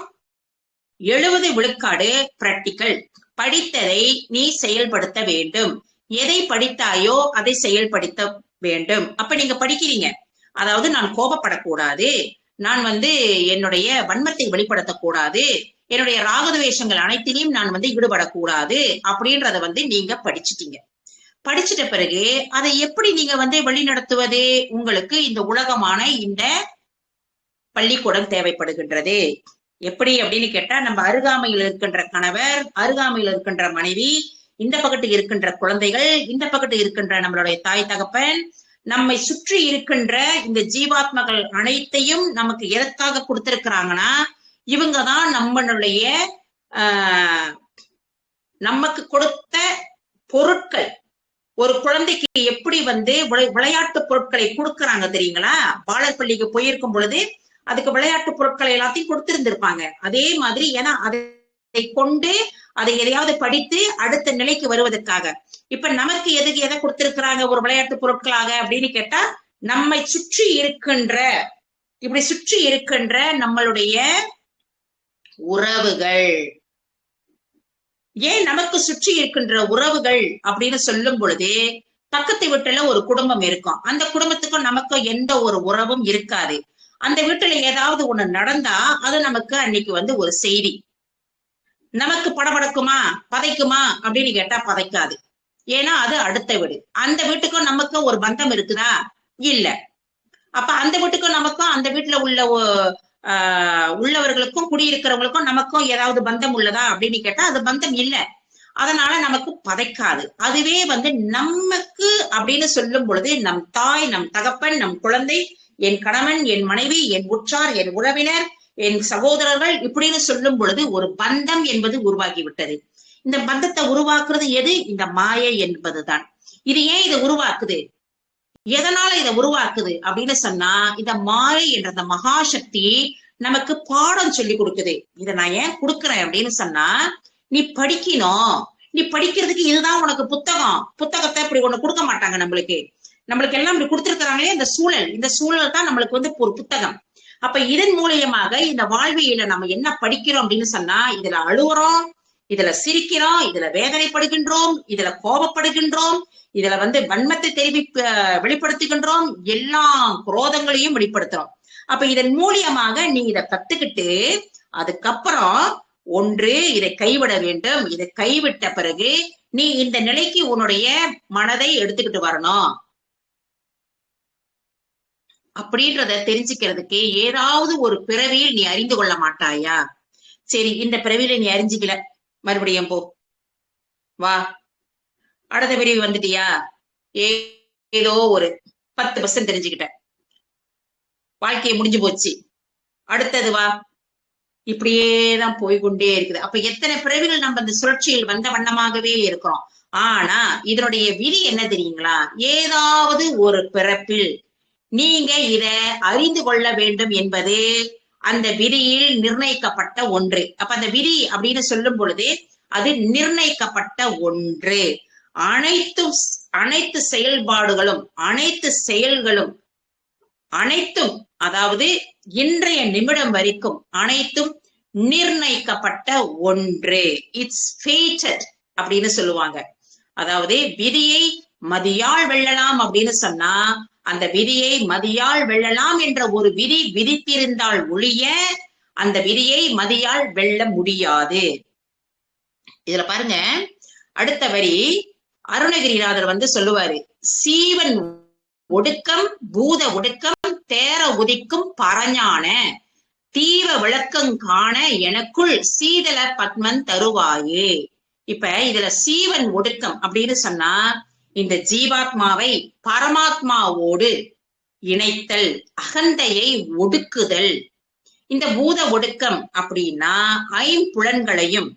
70 விழுக்காடு பிராக்டிக்கல். படித்ததை நீ செயல்படுத்த வேண்டும். எதை படித்தாயோ அதை செயல்படுத்த வேண்டும். அப்ப நீங்க படிக்கிறீங்க, அதாவது நான் கோபப்படக்கூடாது, நான் என்னுடைய வன்மத்தை வெளிப்படுத்தக்கூடாது, என்னுடைய ராகதுவேஷங்கள் அனைத்திலையும் நான் ஈடுபடக்கூடாது அப்படின்றத நீங்க படிச்சுட்டீங்க. படிச்சுட்ட பிறகு அதை எப்படி நீங்க வழி நடத்துவது? உங்களுக்கு இந்த உலகமான இந்த பள்ளிக்கூடம் தேவைப்படுகின்றது. எப்படி அப்படின்னு கேட்டா, நம்ம அருகாமையில் இருக்கின்ற கணவர், அருகாமையில் இருக்கின்ற மனைவி, இந்த பக்கத்துக்கு இருக்கின்ற குழந்தைகள், இந்த பக்கத்துக்கு இருக்கின்ற நம்மளுடைய தாய் தகப்பன், நம்மை சுற்றி இருக்கின்ற இந்த ஜீவாத்மகள் அனைத்தையும் நமக்கு எதற்காக கொடுத்திருக்கிறாங்கன்னா இவங்கதான் நம்மளுடைய நமக்கு கொடுத்த பொருட்கள். ஒரு குழந்தைக்கு எப்படி விளையாட்டு பொருட்களை கொடுக்கறாங்க தெரியுங்களா? பாலர் பள்ளிக்கு போயிருக்கும் பொழுது அதுக்கு விளையாட்டு பொருட்களை எல்லாத்தையும் கொடுத்திருந்திருப்பாங்க. அதே மாதிரி, ஏன்னா அதை கொண்டு அதை எதையாவது படித்து அடுத்த நிலைக்கு வருவதற்காக. இப்ப நமக்கு எதை கொடுத்திருக்கிறாங்க ஒரு விளையாட்டு பொருட்களாக அப்படின்னு கேட்டா, நம்மை சுற்றி இருக்கின்ற, இப்படி சுற்றி இருக்கின்ற நம்மளுடைய உறவுகள். ஏன் நமக்கு சுற்றி இருக்கின்ற உறவுகள் அப்படின்னு சொல்லும் பொழுது, பக்கத்து வீட்டுல ஒரு குடும்பம் இருக்கும், அந்த குடும்பத்துக்கும் நமக்கும் எந்த ஒரு உறவும் இருக்காது. அந்த வீட்டுல ஏதாவது ஒண்ணு நடந்தா அது நமக்கு அன்னைக்கு ஒரு செய்தி. நமக்கு படபடக்குமா, பதைக்குமா அப்படின்னு கேட்டா பதைக்காது. ஏன்னா அது அடுத்த வீடு. அந்த வீட்டுக்கும் நமக்கும் ஒரு பந்தம் இருக்குதா? இல்ல. அப்ப அந்த வீட்டுக்கும் நமக்கும், அந்த வீட்டுல உள்ளவர்களுக்கும் குடியிருக்கிறவங்களுக்கும் நமக்கும் ஏதாவது பந்தம் உள்ளதா அப்படின்னு கேட்டா அது பந்தம் இல்ல. அதனால நமக்கு பதைக்காது. அதுவே நமக்கு அப்படின்னு சொல்லும் பொழுது நம் தாய், நம் தகப்பன், நம் குழந்தை, என் கணவன், என் மனைவி, என் உற்றார், என் உறவினர், என் சகோதரர்கள் இப்படின்னு சொல்லும் பொழுது ஒரு பந்தம் என்பது உருவாகிவிட்டது. இந்த பந்தத்தை உருவாக்குறது எது? இந்த மாயை என்பதுதான். இது ஏன் இதை உருவாக்குது, எதனால இதை உருவாக்குது அப்படின்னு சொன்னா, இந்த மாயை என்ற அந்த மகாசக்தி நமக்கு பாடம் சொல்லி கொடுக்குது. இதை நான் ஏன் கொடுக்குறேன் அப்படின்னு சொன்னா, நீ படிக்கணும், நீ படிக்கிறதுக்கு இதுதான் உனக்கு புத்தகம். புத்தகத்தை இப்படி ஒண்ணு கொடுக்க மாட்டாங்க நம்மளுக்கு எல்லாம் இப்படி கொடுத்திருக்கிறாங்களே இந்த சூழல். இந்த சூழல் தான் நம்மளுக்கு ஒரு புத்தகம். அப்ப இதன் மூலியமாக இந்த வாழ்வியல நம்ம என்ன படிக்கிறோம் அப்படின்னு சொன்னா, இதுல அழுவுறோம், இதுல சிரிக்கிறோம், இதுல வேதனைப்படுகின்றோம், இதுல கோபப்படுகின்றோம், இதுல வன்மத்தை வெளிப்படுத்துகின்றோம், எல்லா குரோதங்களையும் வெளிப்படுத்துறோம். அப்ப இதன் மூலியமாக நீ இதை கத்துக்கிட்டு அதுக்கப்புறம் ஒன்று இதை கைவிட வேண்டும். இதை கைவிட்ட பிறகு நீ இந்த நிலைக்கு உன்னுடைய மனதை எடுத்துக்கிட்டு வரணும். அப்படின்றத தெரிஞ்சுக்கிறதுக்கு ஏதாவது ஒரு பிறவியில் நீ அறிந்து கொள்ள மாட்டாயா? சரி, இந்த பிறவியில நீ அறிஞ்சிக்கல, மறுபடியும் போ, வா, அடுத்த பிறவி வந்துட்டியா, ஏதோ ஒரு 10% தெரிஞ்சுக்கிட்ட, வாழ்க்கையை முடிஞ்சு போச்சு, அடுத்தது வா. இப்படியேதான் போய்கொண்டே இருக்குது. அப்ப எத்தனை பிறவிகள் நம்ம இந்த சுழற்சியில் வந்த வண்ணமாகவே இருக்கிறோம். ஆனா இதனுடைய விதி என்ன தெரியுங்களா? ஏதாவது ஒரு பிறப்பில் நீங்க இத அறிந்து கொள்ள வேண்டும் என்பது அந்த விதியில் நிர்ணயிக்கப்பட்ட ஒன்று. அப்ப அந்த விதி அப்படின்னு சொல்லும் பொழுது அது நிர்ணயிக்கப்பட்ட ஒன்று. அனைத்து செயல்பாடுகளும், அனைத்து செயல்களும், அனைத்தும், அதாவது இன்றைய நிமிடம் வரைக்கும் அனைத்தும் நிர்ணயிக்கப்பட்ட ஒன்று. இட்ஸ் ஃபேட்டட் அப்படின்னு சொல்லுவாங்க. அதாவது விதியை மதியால் வெல்லலாம் அப்படின்னு சொன்னா அந்த விதியை மதியால் வெல்லலாம் என்ற ஒரு விதி விதித்திருந்தால் ஒழிய அந்த விதியை மதியால் வெல்ல முடியாது. இதுல பாருங்க, அடுத்த வரி அருணகிரிநாதர் சொல்லுவாரு, சீவன் ஒடுக்கம் பூத ஒடுக்கம் தேர உதிக்கும் பரஞான தீவ விளக்கம் காண எனக்குள் சீதள பத்மன் தருவாயே. இப்ப இதுல சீவன் ஒடுக்கம் அப்படின்னு சொன்னா இந்த ஜீவாத்மாவை பரமாத்மாவோடு இணைத்தல், அகந்தையை ஒடுக்குதல். இந்த பூத ஒடுக்கம் அப்படின்னா ஐம்புலன்களையும்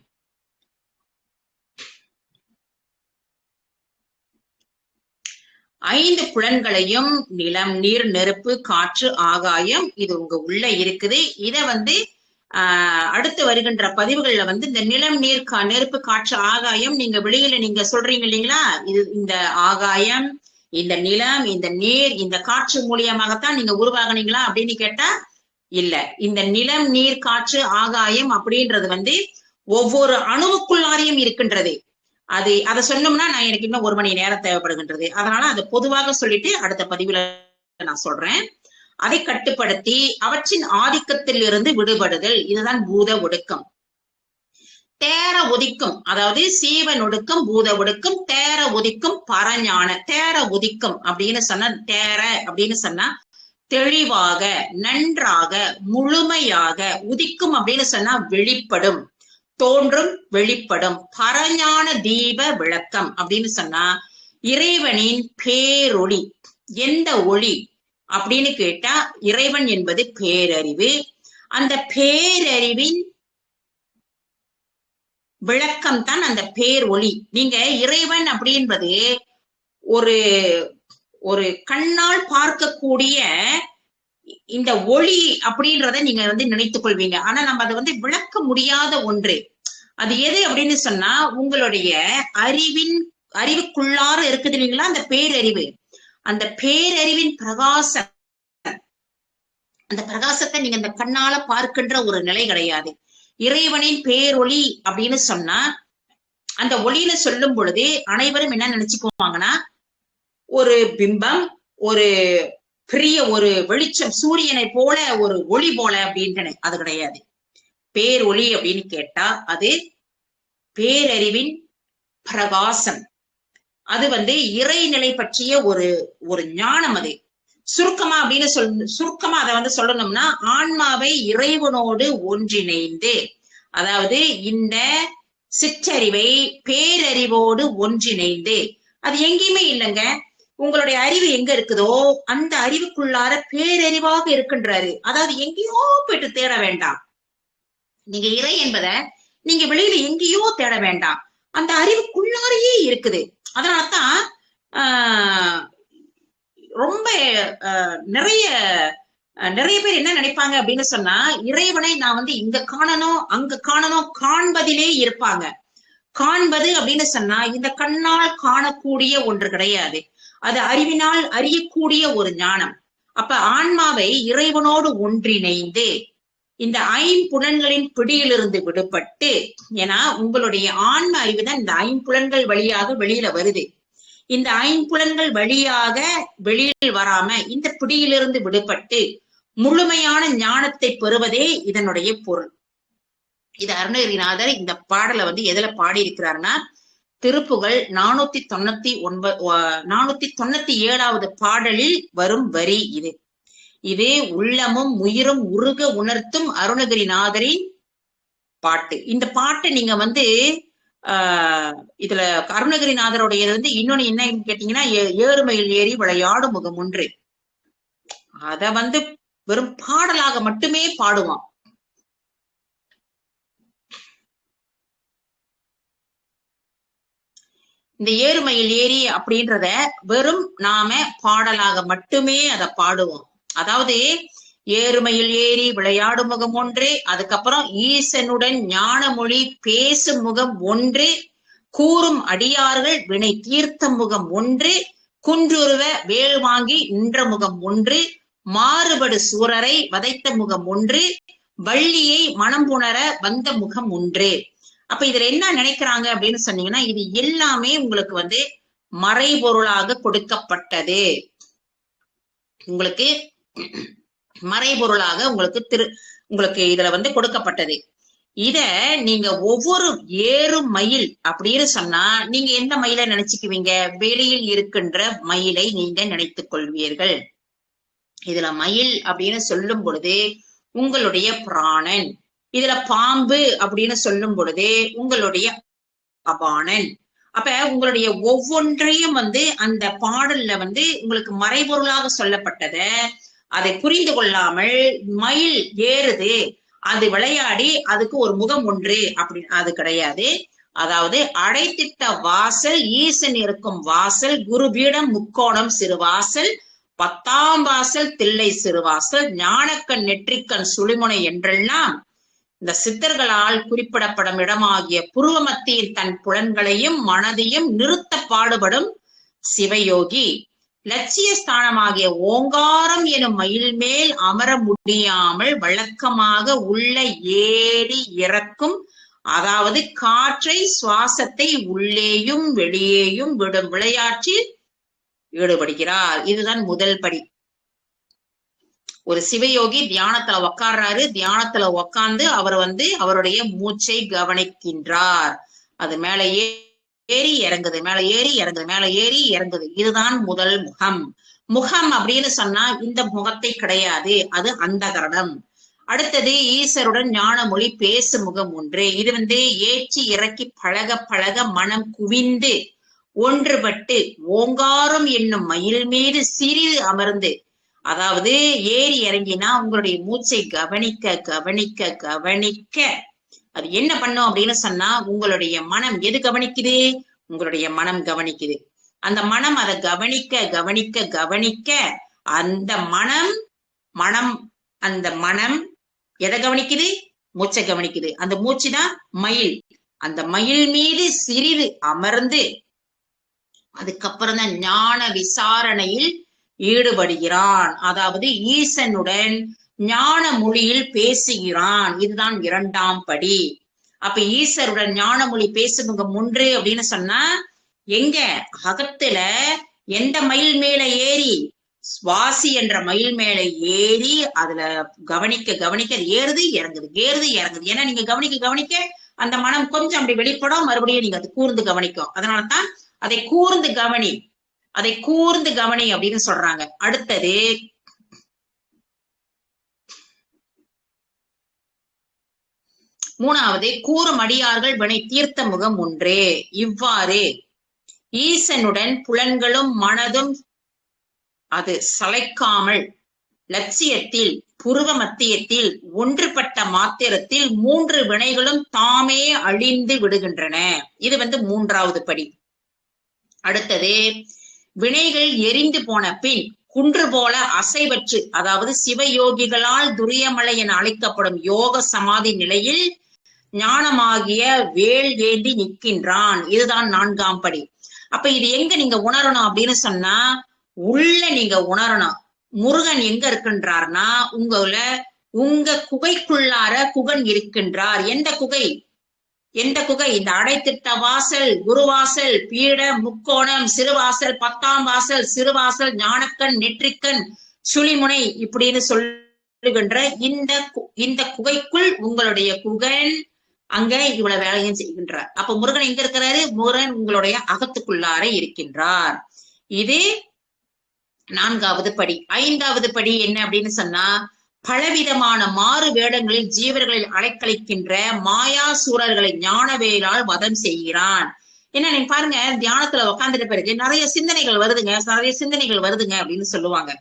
ஐந்து புலன்களையும் நிலம், நீர், நெருப்பு, காற்று, ஆகாயம், இது உங்க உள்ள இருக்குது. இத அடுத்து வருகின்ற பதிவுகள்ல இந்த நிலம், நீர், நெருப்பு, காற்று, ஆகாயம் நீங்க வெளியில நீங்க சொல்றீங்க இல்லைங்களா, இது இந்த ஆகாயம், இந்த நிலம், இந்த நீர், இந்த காற்று மூலியமாகத்தான் நீங்க உருவாகினீங்களா அப்படின்னு கேட்டா இல்ல. இந்த நிலம், நீர், காற்று, ஆகாயம் அப்படின்றது ஒவ்வொரு அணுவுக்குள்ளாரையும் இருக்கின்றது. அதை சொன்னோம்னா எனக்கு இன்னும் 1 மணி நேரம் தேவைப்படுகின்றது. அதனால அதை பொதுவாக சொல்லிட்டு அடுத்த பதிவுல நான் சொல்றேன். அதை கட்டுப்படுத்தி அவற்றின் ஆதிக்கத்தில் இருந்து விடுபடுதல், இதுதான் பூத ஒடுக்கம். தேர ஒதிக்கும், அதாவது சீவன் ஒடுக்கம், பூத ஒடுக்கம், தேர ஒதிக்கும் பரஞான. தேர ஒதிக்கும் அப்படின்னு சொன்னா, தேர அப்படின்னு சொன்னா தெளிவாக, நன்றாக, முழுமையாக. உதிக்கும் அப்படின்னு சொன்னா வெளிப்படும், தோன்றும், வெளிப்படும். பரஞான தீப விளக்கம் அப்படின்னு சொன்னா இறைவனின் பேரொளி. எந்த ஒளி அப்படின்னு கேட்டா இறைவன் என்பது பேரறிவு. அந்த பேரறிவின் விளக்கம் தான் அந்த பேரொளி. நீங்க இறைவன் அப்படின்றது ஒரு ஒரு கண்ணால் பார்க்கக்கூடிய இந்த ஒளி அப்படின்றத நீங்க நினைத்துக் கொள்வீங்க. ஆனா நம்ம அதை விளக்க முடியாத ஒன்று. அது எது அப்படின்னு சொன்னா உங்களுடைய அறிவுக்குள்ளார இருக்குது இல்லைங்களா அந்த பேரறிவு. அந்த பேரறிவின் பிரகாசம், அந்த பிரகாசத்தை நீங்க அந்த கண்ணால பார்க்கின்ற ஒரு நிலை கிடையாது. இறைவனின் பேரொளி அப்படின்னு சொன்னா அந்த ஒளியில சொல்லும் பொழுது அனைவரும் என்ன நினைச்சுக்குவாங்கன்னா ஒரு பிம்பம், ஒரு பெரிய ஒரு வெளிச்சம், சூரியனை போல ஒரு ஒளி போல அப்படின்ட்டு. அது கிடையாது. பேரொளி அப்படின்னு கேட்டா அது பேரறிவின் பிரகாசம். அது இறைநிலை பற்றிய ஒரு ஞானம். அது சுருக்கமா அப்படின்னு சுருக்கமா அதை சொல்லணும்னா ஆன்மாவை இறைவனோடு ஒன்றிணைந்து, அதாவது இந்த சிற்றறிவை பேரறிவோடு ஒன்றிணைந்து. அது எங்கேயுமே இல்லைங்க. உங்களுடைய அறிவு எங்க இருக்குதோ அந்த அறிவுக்குள்ளார பேரறிவாக இருக்கின்றாரு. அதாவது எங்கேயோ போயிட்டு தேட வேண்டாம். நீங்க இறை என்பதை நீங்க வெளியில எங்கேயோ தேட வேண்டாம், அந்த அறிவுக்குள்ளாரையே இருக்குது. அதனாலதான் ரொம்ப நிறைய பேர் என்ன நினைப்பாங்க அப்படின்னு சொன்னா இறைவனை நான் இங்க காணணும் அங்க காணணும், காண்பதிலே இருப்பாங்க. காண்பது அப்படின்னு சொன்னா இந்த கண்ணால் காணக்கூடிய ஒன்று கிடையாது, அது அறிவினால் அறியக்கூடிய ஒரு ஞானம். அப்ப ஆன்மாவை இறைவனோடு ஒன்றிணைந்து இந்த ஐம்புலன்களின் பிடியிலிருந்து விடுபட்டு, ஏன்னா உங்களுடைய ஆன்ம அறிவு தான் இந்த ஐம்புலன்கள் வழியாக வெளியில வருது. இந்த ஐம்புலன்கள் வழியாக வெளியில் வராம இந்த பிடியிலிருந்து விடுபட்டு முழுமையான ஞானத்தை பெறுவதே இதனுடைய பொருள். இது அருணகிரிநாதர் இந்த பாடலை எதுல பாடி இருக்கிறாருன்னா, திருப்புகழ் 497வது பாடலில் வரும் வரி இது. இது உள்ளமும் உயிரும் உருக உணர்த்தும் அருணகிரிநாதரின் பாட்டு. இந்த பாட்டை நீங்க இதுல அருணகிரிநாதருடையது இன்னொன்னு என்ன கேட்டீங்கன்னா, ஏறுமையில் ஏறி விளையாடும் முகம் ஒன்று. அத வெறும் பாடலாக மட்டுமே பாடுவான். இந்த ஏறுமையில் ஏறி அப்படின்றத வெறும் நாம பாடலாக மட்டுமே அதை பாடுவோம். அதாவது ஏறுமையில் ஏறி விளையாடும் முகம் ஒன்று, அதுக்கப்புறம் ஈசனுடன் ஞான மொழி பேசும் முகம் ஒன்று, கூறும் அடியார்கள் வினை தீர்த்த முகம் ஒன்று, குன்றுருவ வேல் வாங்கி நின்ற முகம் ஒன்று, மாறுபடு சூரரை வதைத்த முகம் ஒன்று, வள்ளியை மனம் புணர வந்த முகம் ஒன்று. அப்ப இதுல என்ன நினைக்கிறாங்க அப்படின்னு சொன்னீங்கன்னா, இது எல்லாமே உங்களுக்கு மறைபொருளாக கொடுக்கப்பட்டது. உங்களுக்கு மறைபொருளாக உங்களுக்கு இதுல கொடுக்கப்பட்டது. இத நீங்க ஒவ்வொரு ஏறும் மயில் அப்படின்னு சொன்னா நீங்க எந்த மயிலை நினைச்சுக்குவீங்க? வெளியில் இருக்கின்ற மயிலை நீங்க நினைத்துக் கொள்வீர்கள். இதுல மயில் அப்படின்னு சொல்லும் பொழுது உங்களுடைய பிராணன், இதுல பாம்பு அப்படின்னு சொல்லும் பொழுது உங்களுடைய அபானன். அப்ப உங்களுடைய ஒவ்வொன்றையும் அந்த பாடல்ல உங்களுக்கு மறைபொருளாக சொல்லப்பட்டத அதை புரிந்து கொள்ளாமல் மயில் ஏறுது, அது விளையாடி அதுக்கு ஒரு முகம் ஒன்று அப்படின்னு அது கிடையாது. அதாவது அடைத்திட்ட வாசல், ஈசன் இருக்கும் வாசல், குருபீடம் முக்கோணம் சிறுவாசல், 10ஆம் வாசல் தில்லை சிறுவாசல், ஞானக்கண் நெற்றிக்கண் சுழிமுனை என்றெல்லாம் இந்த சித்தர்களால் குறிப்பிடப்படும் இடமாகிய புருவ மத்தியில் தன் புலன்களையும் மனதையும் நிறுத்த பாடுபடும் சிவயோகி லட்சிய ஸ்தானமாகிய ஓங்காரம் எனும் மயில் மேல் அமர முடியாமல் வழக்கமாக உள்ள ஏறி இறக்கும், அதாவது காற்றை சுவாசத்தை உள்ளேயும் வெளியேயும் விடும் விளையாட்டில் ஈடுபடுகிறார். இதுதான் முதல் படி. ஒரு சிவயோகி தியானத்துல உக்காடுறாரு, தியானத்துல உக்காந்து அவர் அவருடைய மூச்சை கவனிக்கின்றார். அது மேல ஏறி இறங்குது, மேல ஏறி இறங்குது, மேல ஏறி இறங்குது. இதுதான் முதல் முகம். முகம் அப்படின்னு சொன்னா இந்த முகத்தை கிடையாது, அது அந்தகரணம். அடுத்தது ஈசருடன் ஞான மொழி பேசு முகம் ஒன்று. இது ஏற்றி இறக்கி பழக பழக மனம் குவிந்து ஒன்றுபட்டு ஓங்காரம் என்னும் மயில் மீது சிறிது அமர்ந்து, அதாவது ஏறி இறங்கினா உங்களுடைய மூச்சை கவனிக்க கவனிக்க கவனிக்க அது என்ன பண்ணும் அப்படின்னு சொன்னா, உங்களுடைய மனம் எது கவனிக்குது? உங்களுடைய மனம் கவனிக்குது. அந்த மனம் அதை கவனிக்க கவனிக்க கவனிக்க அந்த மனம் எதை கவனிக்குது? மூச்சை கவனிக்குது. அந்த மூச்சு தான் மயில். அந்த மயில் மீது சிறிது அமர்ந்து அதுக்கப்புறம் தான் ஞான விசாரணையில் ஈடுபடுகிறான். அதாவது ஈசனுடன் ஞான மொழியில் பேசுகிறான். இதுதான் 2ஆம் படி. அப்ப ஈசருடன் ஞான மொழி பேசுமுகம் ஒன்று அப்படின்னு சொன்னா எங்க? அகத்துல எந்த மயில் மேல ஏறி? சுவாசி என்ற மயில் மேல ஏறி அதுல கவனிக்க கவனிக்க ஏறுது இறங்குது, ஏறுது இறங்குது. ஏன்னா நீங்க கவனிக்க கவனிக்க அந்த மனம் கொஞ்சம் அப்படி வெளிப்படும், மறுபடியும் நீங்க அது கூர்ந்து கவனிக்கும். அதனாலதான் அதை கூர்ந்து கவனி, அதை கூர்ந்து கவனி அப்படின்னு சொல்றாங்க. அடுத்தது மூணாவது கூறும் அடியார்கள் வினை தீர்த்த முகம் ஒன்றே. இவ்வாறு ஈசனுடன் புலன்களும் மனதும் அது சளைக்காமல் லட்சியத்தில் புருவ மத்தியத்தில் ஒன்றுபட்ட மாத்திரத்தில் 3 வினைகளும் தாமே அழிந்து விடுகின்றன. இது 3ஆவது படி. அடுத்தது வினைகள் எரிந்து போன பின் குன்று போல அசைவற்று, அதாவது சிவயோகிகளால் துரியமலை என அழைக்கப்படும் யோக சமாதி நிலையில் ஞானமாகிய வேல் ஏந்தி நிற்கின்றான். இதுதான் 4ஆம் படி. அப்ப இது எங்க நீங்க உணரணும் அப்படின்னு சொன்னா, உள்ள நீங்க உணரணும். முருகன் எங்க இருக்கின்றார்னா உங்கள உங்க குகைக்குள்ளார குகன் இருக்கின்றார். எந்த குகை? எந்த குகை? இந்த அடைத்திட்ட வாசல், குருவாசல், பீடம், முக்கோணம், சிறுவாசல், 10ஆம் வாசல், சிறுவாசல், ஞானக்கண், நெற்றிக்கண், சுழிமுனை இப்படின்னு சொல்லுகின்ற இந்த குகைக்குள் உங்களுடைய குகன் அங்க இவ்வளவு வேலையும் செய்கின்றார். அப்ப முருகன் எங்க இருக்கிறாரு? முருகன் உங்களுடைய அகத்துக்குள்ளார இருக்கின்றார். இது 4வது படி. 5வது படி என்ன அப்படின்னு சொன்னா, பலவிதமான மாறு வேடங்களில் ஜீவர்களில் அலைக்கழிக்கின்ற மாயாசூரர்களை ஞானவேலால் வதம் செய்கிறான். என்ன நீங்க பாருங்க, தியானத்துல உட்காந்துட்ட பிறகு நிறைய சிந்தனைகள் வருதுங்க அப்படின்னு சொல்லுவாங்க.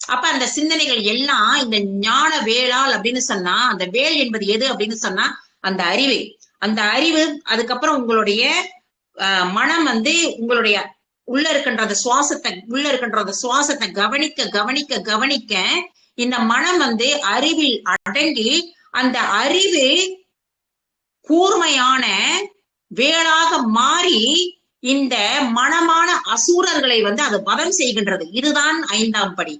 அப்ப அந்த சிந்தனைகள் எல்லாம் இந்த ஞான வேளால் அப்படின்னு சொன்னா, அந்த வேல் என்பது எது அப்படின்னு சொன்னா அந்த அறிவு. அந்த அறிவு அதுக்கப்புறம் உங்களுடைய மனம் உங்களுடைய உள்ள இருக்கின்ற அந்த சுவாசத்தை கவனிக்க இந்த மனம் அறிவில் அடங்கி அந்த அறிவு கூர்மையான வேளாக மாறி இந்த மனமான அசூரர்களை அது வதம் செய்கின்றது. இதுதான் 5ஆம் படி.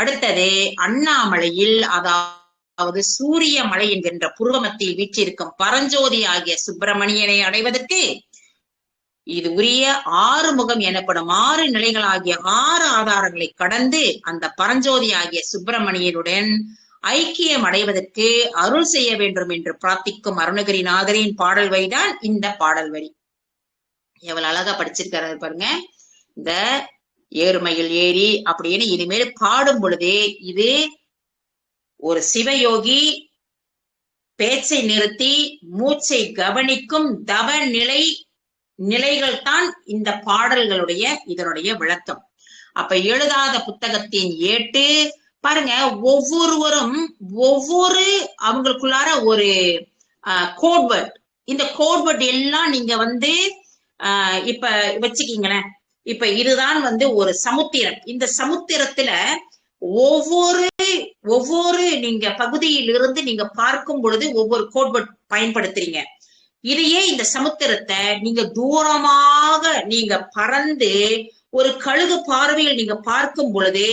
அடுத்தது அண்ணாமலையில், அதாவது சூரிய மலை என்கின்ற புருவமத்தில் வீற்றிருக்கும் பரஞ்சோதி ஆகிய சுப்பிரமணியனை அடைவதற்கு இது உரிய 6 முகம் எனப்படும் 6 நிலைகளாகிய 6 ஆதாரங்களை கடந்து அந்த பரஞ்சோதி ஆகிய சுப்பிரமணியனுடன் ஐக்கியம் அடைவதற்கு அருள் செய்ய வேண்டும் என்று பிரார்த்திக்கும் அருணகிரிநாதரின் பாடல் வரிதான் இந்த பாடல் வரி. எவ்வளவு அழகா படிச்சிருக்காரு பாருங்க. இந்த ஏறுமையில் ஏறி அப்படின்னு இனிமேல் பாடும் பொழுதே இது ஒரு சிவயோகி பேச்சை நிறுத்தி மூச்சை கவனிக்கும் தவ நிலைகள் தான் இந்த பாடல்களுடைய இதனுடைய விளக்கம். அப்ப எழுதாத புத்தகத்தின் ஏட்டு பாருங்க, ஒவ்வொருவரும் ஒவ்வொரு அவங்களுக்குள்ளார ஒரு கோட்வேர்ட். இந்த கோட்வேர்ட் எல்லாம் நீங்க இப்ப வச்சுக்கீங்களேன். இப்ப இதுதான் ஒரு சமுத்திரம். இந்த சமுத்திரத்துல ஒவ்வொரு நீங்க பகுதியில் இருந்து நீங்க பார்க்கும் பொழுது ஒவ்வொரு கோட்வேர்ட் பயன்படுத்துறீங்க. இதையே இந்த சமுத்திரத்தை நீங்க தூரமாக நீங்க பறந்து ஒரு கழுகு பார்வையில் நீங்க பார்க்கும் பொழுது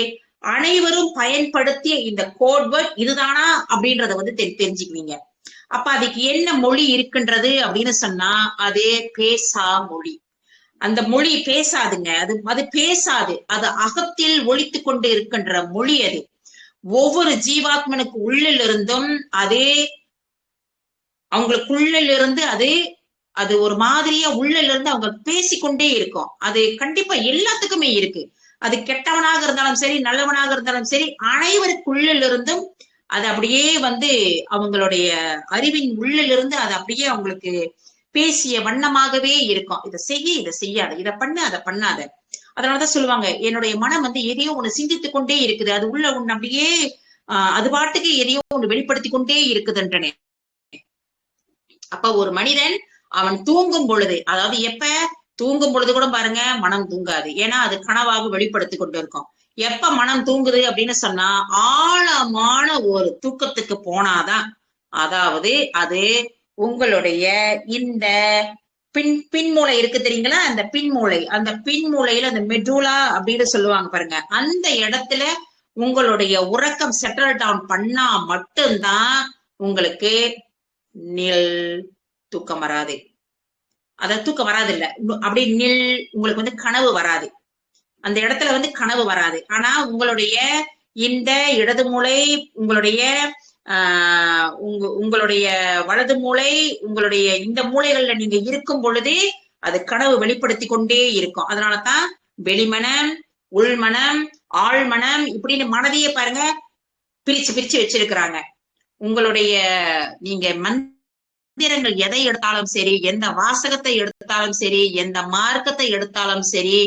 அனைவரும் பயன்படுத்திய இந்த கோட்வேர்ட் இதுதானா அப்படின்றத தெரிஞ்சுக்குவீங்க. அப்ப அதுக்கு என்ன மொழி இருக்கின்றது அப்படின்னு சொன்னா அது பேசா மொழி. அந்த மொழி பேசாதுங்க. அது பேசாது. அது அகத்தில் ஒலித்து கொண்டு இருக்கின்ற மொழி. அது ஒவ்வொரு ஜீவாத்மனுக்கு உள்ளில் இருந்தும் அதே அவங்களுக்குள்ளில் இருந்து அது ஒரு மாதிரியா உள்ளில் இருந்து அவங்க பேசிக்கொண்டே இருக்கும். அது கண்டிப்பா எல்லாத்துக்குமே இருக்கு. அது கெட்டவனாக இருந்தாலும் சரி, நல்லவனாக இருந்தாலும் சரி, அனைவருக்குள்ளில் இருந்தும் அது அப்படியே அவங்களுடைய அறிவின் உள்ளில் இருந்து அது அப்படியே அவங்களுக்கு பேசிய வண்ணமாகவே இருக்கும். இதை செய்யாத, இதை பண்ணு, அதை பண்ணாத. அதனாலதான் சொல்லுவாங்க, என்னுடைய மனம் எதையோ ஒண்ணு சிந்தித்து கொண்டே இருக்குது, அது உள்ள ஒண்ணு அப்படியே அது பாட்டுக்கு எதையோ ஒண்ணு வெளிப்படுத்தி கொண்டே இருக்குதுன்றனே. அப்ப ஒரு மனிதன் அவன் தூங்கும் பொழுது, அதாவது எப்ப தூங்கும் பொழுது கூட பாருங்க மனம் தூங்காது. ஏன்னா அது கனவாக வெளிப்படுத்தி கொண்டு இருக்கும். எப்ப மனம் தூங்குது அப்படின்னு சொன்னா ஆழமான ஒரு தூக்கத்துக்கு போனாதான். அதாவது அது உங்களுடைய இந்த பின்மூளை இருக்கு தெரியுங்களா, அந்த பின்மூளையில அந்த மெடுலா அப்படின்னு சொல்லுவாங்க பாருங்க, அந்த இடத்துல உங்களுடைய உறக்கம் செட்டில் டவுன் பண்ணா மட்டும்தான் உங்களுக்கு தூக்கம் வராது. தூக்கம் வராது இல்ல, அப்படி உங்களுக்கு கனவு வராது. அந்த இடத்துல கனவு வராது. ஆனா உங்களுடைய இந்த இடது மூளை, உங்களுடைய வலது மூளை, உங்களுடைய இந்த மூளைகள்ல நீங்க இருக்கும் பொழுது அது கனவு வெளிப்படுத்தி கொண்டே இருக்கும். அதனாலதான் வெளிமனம், உள்மனம், ஆழ்மனம் இப்படின்னு மனதையே பாருங்க பிரிச்சு வச்சிருக்கிறாங்க. உங்களுடைய நீங்க மந்திரங்கள் எதை எடுத்தாலும் சரி, எந்த வாசகத்தை எடுத்தாலும் சரி, எந்த மார்க்கத்தை எடுத்தாலும் சரி,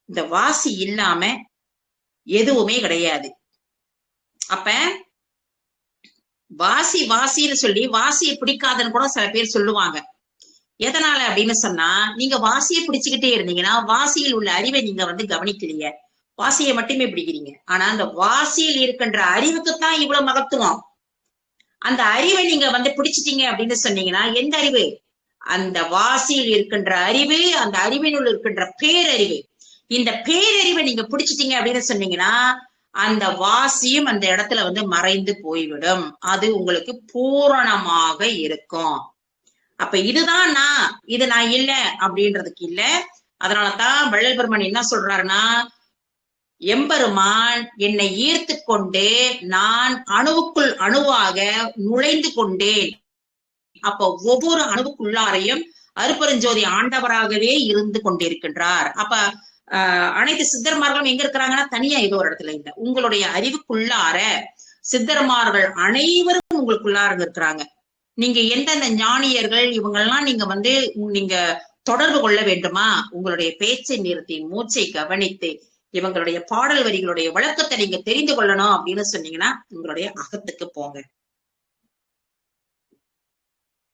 இந்த வாசி இல்லாம எதுவுமே கிடையாது. அப்ப வாசின்னு சொல்லி வாசியை பிடிக்காதுன்னு கூட சில பேர் சொல்லுவாங்க. எதனால அப்படின்னு சொன்னா, நீங்க வாசியை பிடிச்சுக்கிட்டே இருந்தீங்கன்னா வாசியில் உள்ள அறிவை நீங்க கவனிக்கிறீங்க, வாசியை மட்டுமே பிடிக்கிறீங்க. ஆனா அந்த வாசியில் இருக்கின்ற அறிவுக்குத்தான் இவ்வளவு மகத்துவம். அந்த அறிவை நீங்க பிடிச்சிட்டீங்க அப்படின்னு சொன்னீங்கன்னா, எந்த அறிவு? அந்த வாசியில் இருக்கின்ற அறிவு, அந்த அறிவினுள் இருக்கின்ற பேரறிவு. இந்த பேரறிவை நீங்க பிடிச்சிட்டீங்க அப்படின்னு சொன்னீங்கன்னா அந்த வாசியும் அந்த இடத்துல வந்து மறைந்து போய்விடும். அது உங்களுக்கு பூரணமாக இருக்கும். அப்ப இதுதான் நான், இது நான் இல்ல அப்படின்றதுக்கு இல்ல. அதனாலதான் வள்ளல் பெருமான் என்ன சொல்றாருன்னா, எம்பெருமான் என்னை ஈர்த்து கொண்டு நான் அணுவுக்குள் அணுவாக நுழைந்து கொண்டேன். அப்ப ஒவ்வொரு அணுவுக்குள்ளாரையும் அருப்பெருஞ்சோதி ஆண்டவராகவே இருந்து கொண்டிருக்கின்றார். அப்ப அனைத்து சித்தர்மார்களும் எங்க இருக்கிறாங்கன்னா தனியா ஏதோ ஒரு இடத்துல இல்ல. உங்களுடைய அறிவுக்குள்ளார சித்தர்மார்கள் அனைவரும் உங்களுக்குள்ளார இருக்கிறாங்க. நீங்க எந்தெந்த ஞானியர்கள் இவங்கெல்லாம் நீங்க வந்து நீங்க தொடர்பு கொள்ள வேண்டுமா, உங்களுடைய பேச்சை நிறுத்தி மூச்சை கவனித்து இவங்களுடைய பாடல் வரிகளுடைய விளக்கத்தை நீங்க தெரிந்து கொள்ளணும் அப்படின்னு சொன்னீங்கன்னா உங்களுடைய அகத்துக்கு போங்க.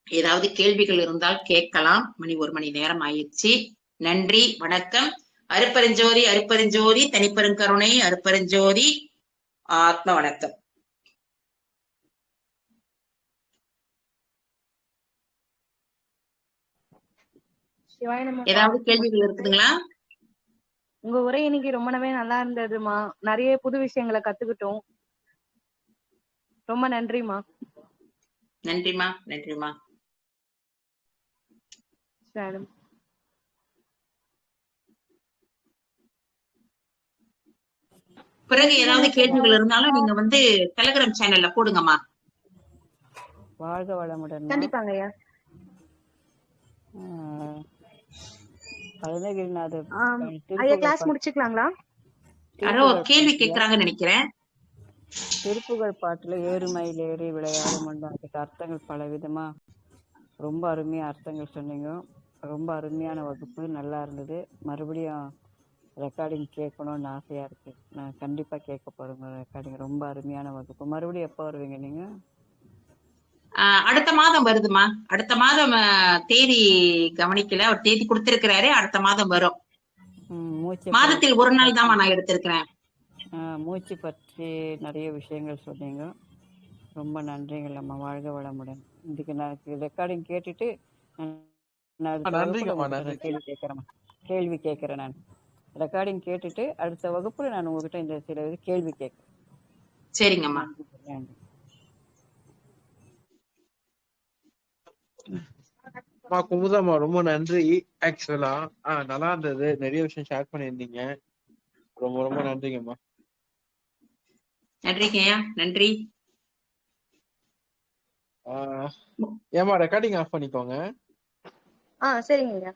ஏதாவது கேள்விகள் இருந்தால் கேட்கலாம். மணி 1 மணி நேரம் ஆயிடுச்சு. நன்றி, வணக்கம். அருப்பெருஞ்சோதி அருப்பெருஞ்சோதி தனிப்பெருங்கருணை அருப்பெருஞ்சோதி ஆத்ம வணக்கம். ஏதாவது கேள்விகள் இருக்குதுங்களா? உங்க உரை இன்னைக்கு ரொம்பவே நல்லா இருந்ததுமா. நிறைய புது விஷயங்களை கத்துக்கிட்டோம். ரொம்ப நன்றிமா. நன்றிமா, நன்றிமா. சரி. பிறகு ஏதாவது கேள்விகள் இருந்தாலும் நீங்க வந்து டெலிகிராம் சேனல்ல போடுங்கம்மா. வாழ்க வளமுடன். கண்டிப்பாங்க ஐயா. அருணகிரிநாதர் ஐயா கிளாஸ் முடிச்சுக்கலாங்களா? யாரோ கேள்வி கேட்கறாங்கன்னு நினைக்கிறேன். திருப்புகழ் பாட்டுல ஏறுமையில் ஏறி விளையாடும் அதுக்கு அர்த்தங்கள் பல விதமா ரொம்ப அருமையா அர்த்தங்கள் சொன்னீங்க. ரொம்ப அருமையான வகுப்பு, நல்லா இருந்தது. மறுபடியும் ரெக்கார்டிங் கேட்கணும்னு ஆசையா இருக்கு. நான் கண்டிப்பா கேட்க போறேன் ரெக்கார்டிங். ரொம்ப அருமையான வகுப்பு. மறுபடியும் எப்போ வருவீங்க நீங்க? அடுத்த மாதம் வருதுமா. அடுத்த மாதம் தேதி கவனிக்கல, அவர் தேதி கொடுத்திருக்கிறாரு. அடுத்த மாதம் வரும். மாதத்தில் ஒரு நாள் தான் நான் எடுத்திருக்கிறேன். மூச்சு பற்றி நிறைய விஷயங்கள் சொன்னீங்க. ரொம்ப நன்றிகள் அம்மா. வாழ்க வளமுடன். இதுக்கு நான் ரெக்கார்டிங் கேட்டுட்டு கேள்வி கேட்கிறேன். நான் ரெக்கார்டிங் கேட்டுட்டு அடுத்த வகுப்புல நான் உங்ககிட்ட இந்த சில கேள்வி கேட்கிறேன். சரிங்கம்மா. குமுதம்மா ரொம்ப நன்றி. ஆக்சுவலா நல்லா இருந்தது. நிறைய விஷயம் ஷேர் பண்ணியிருந்தீங்க. ரொம்ப ரொம்ப நன்றிங்கம்மா. நன்றிங்கய்யா, நன்றி. ஏமா ரெக்கார்டிங் ஆஃப் பண்ணிக்கோங்க. சரிங்க ஐயா.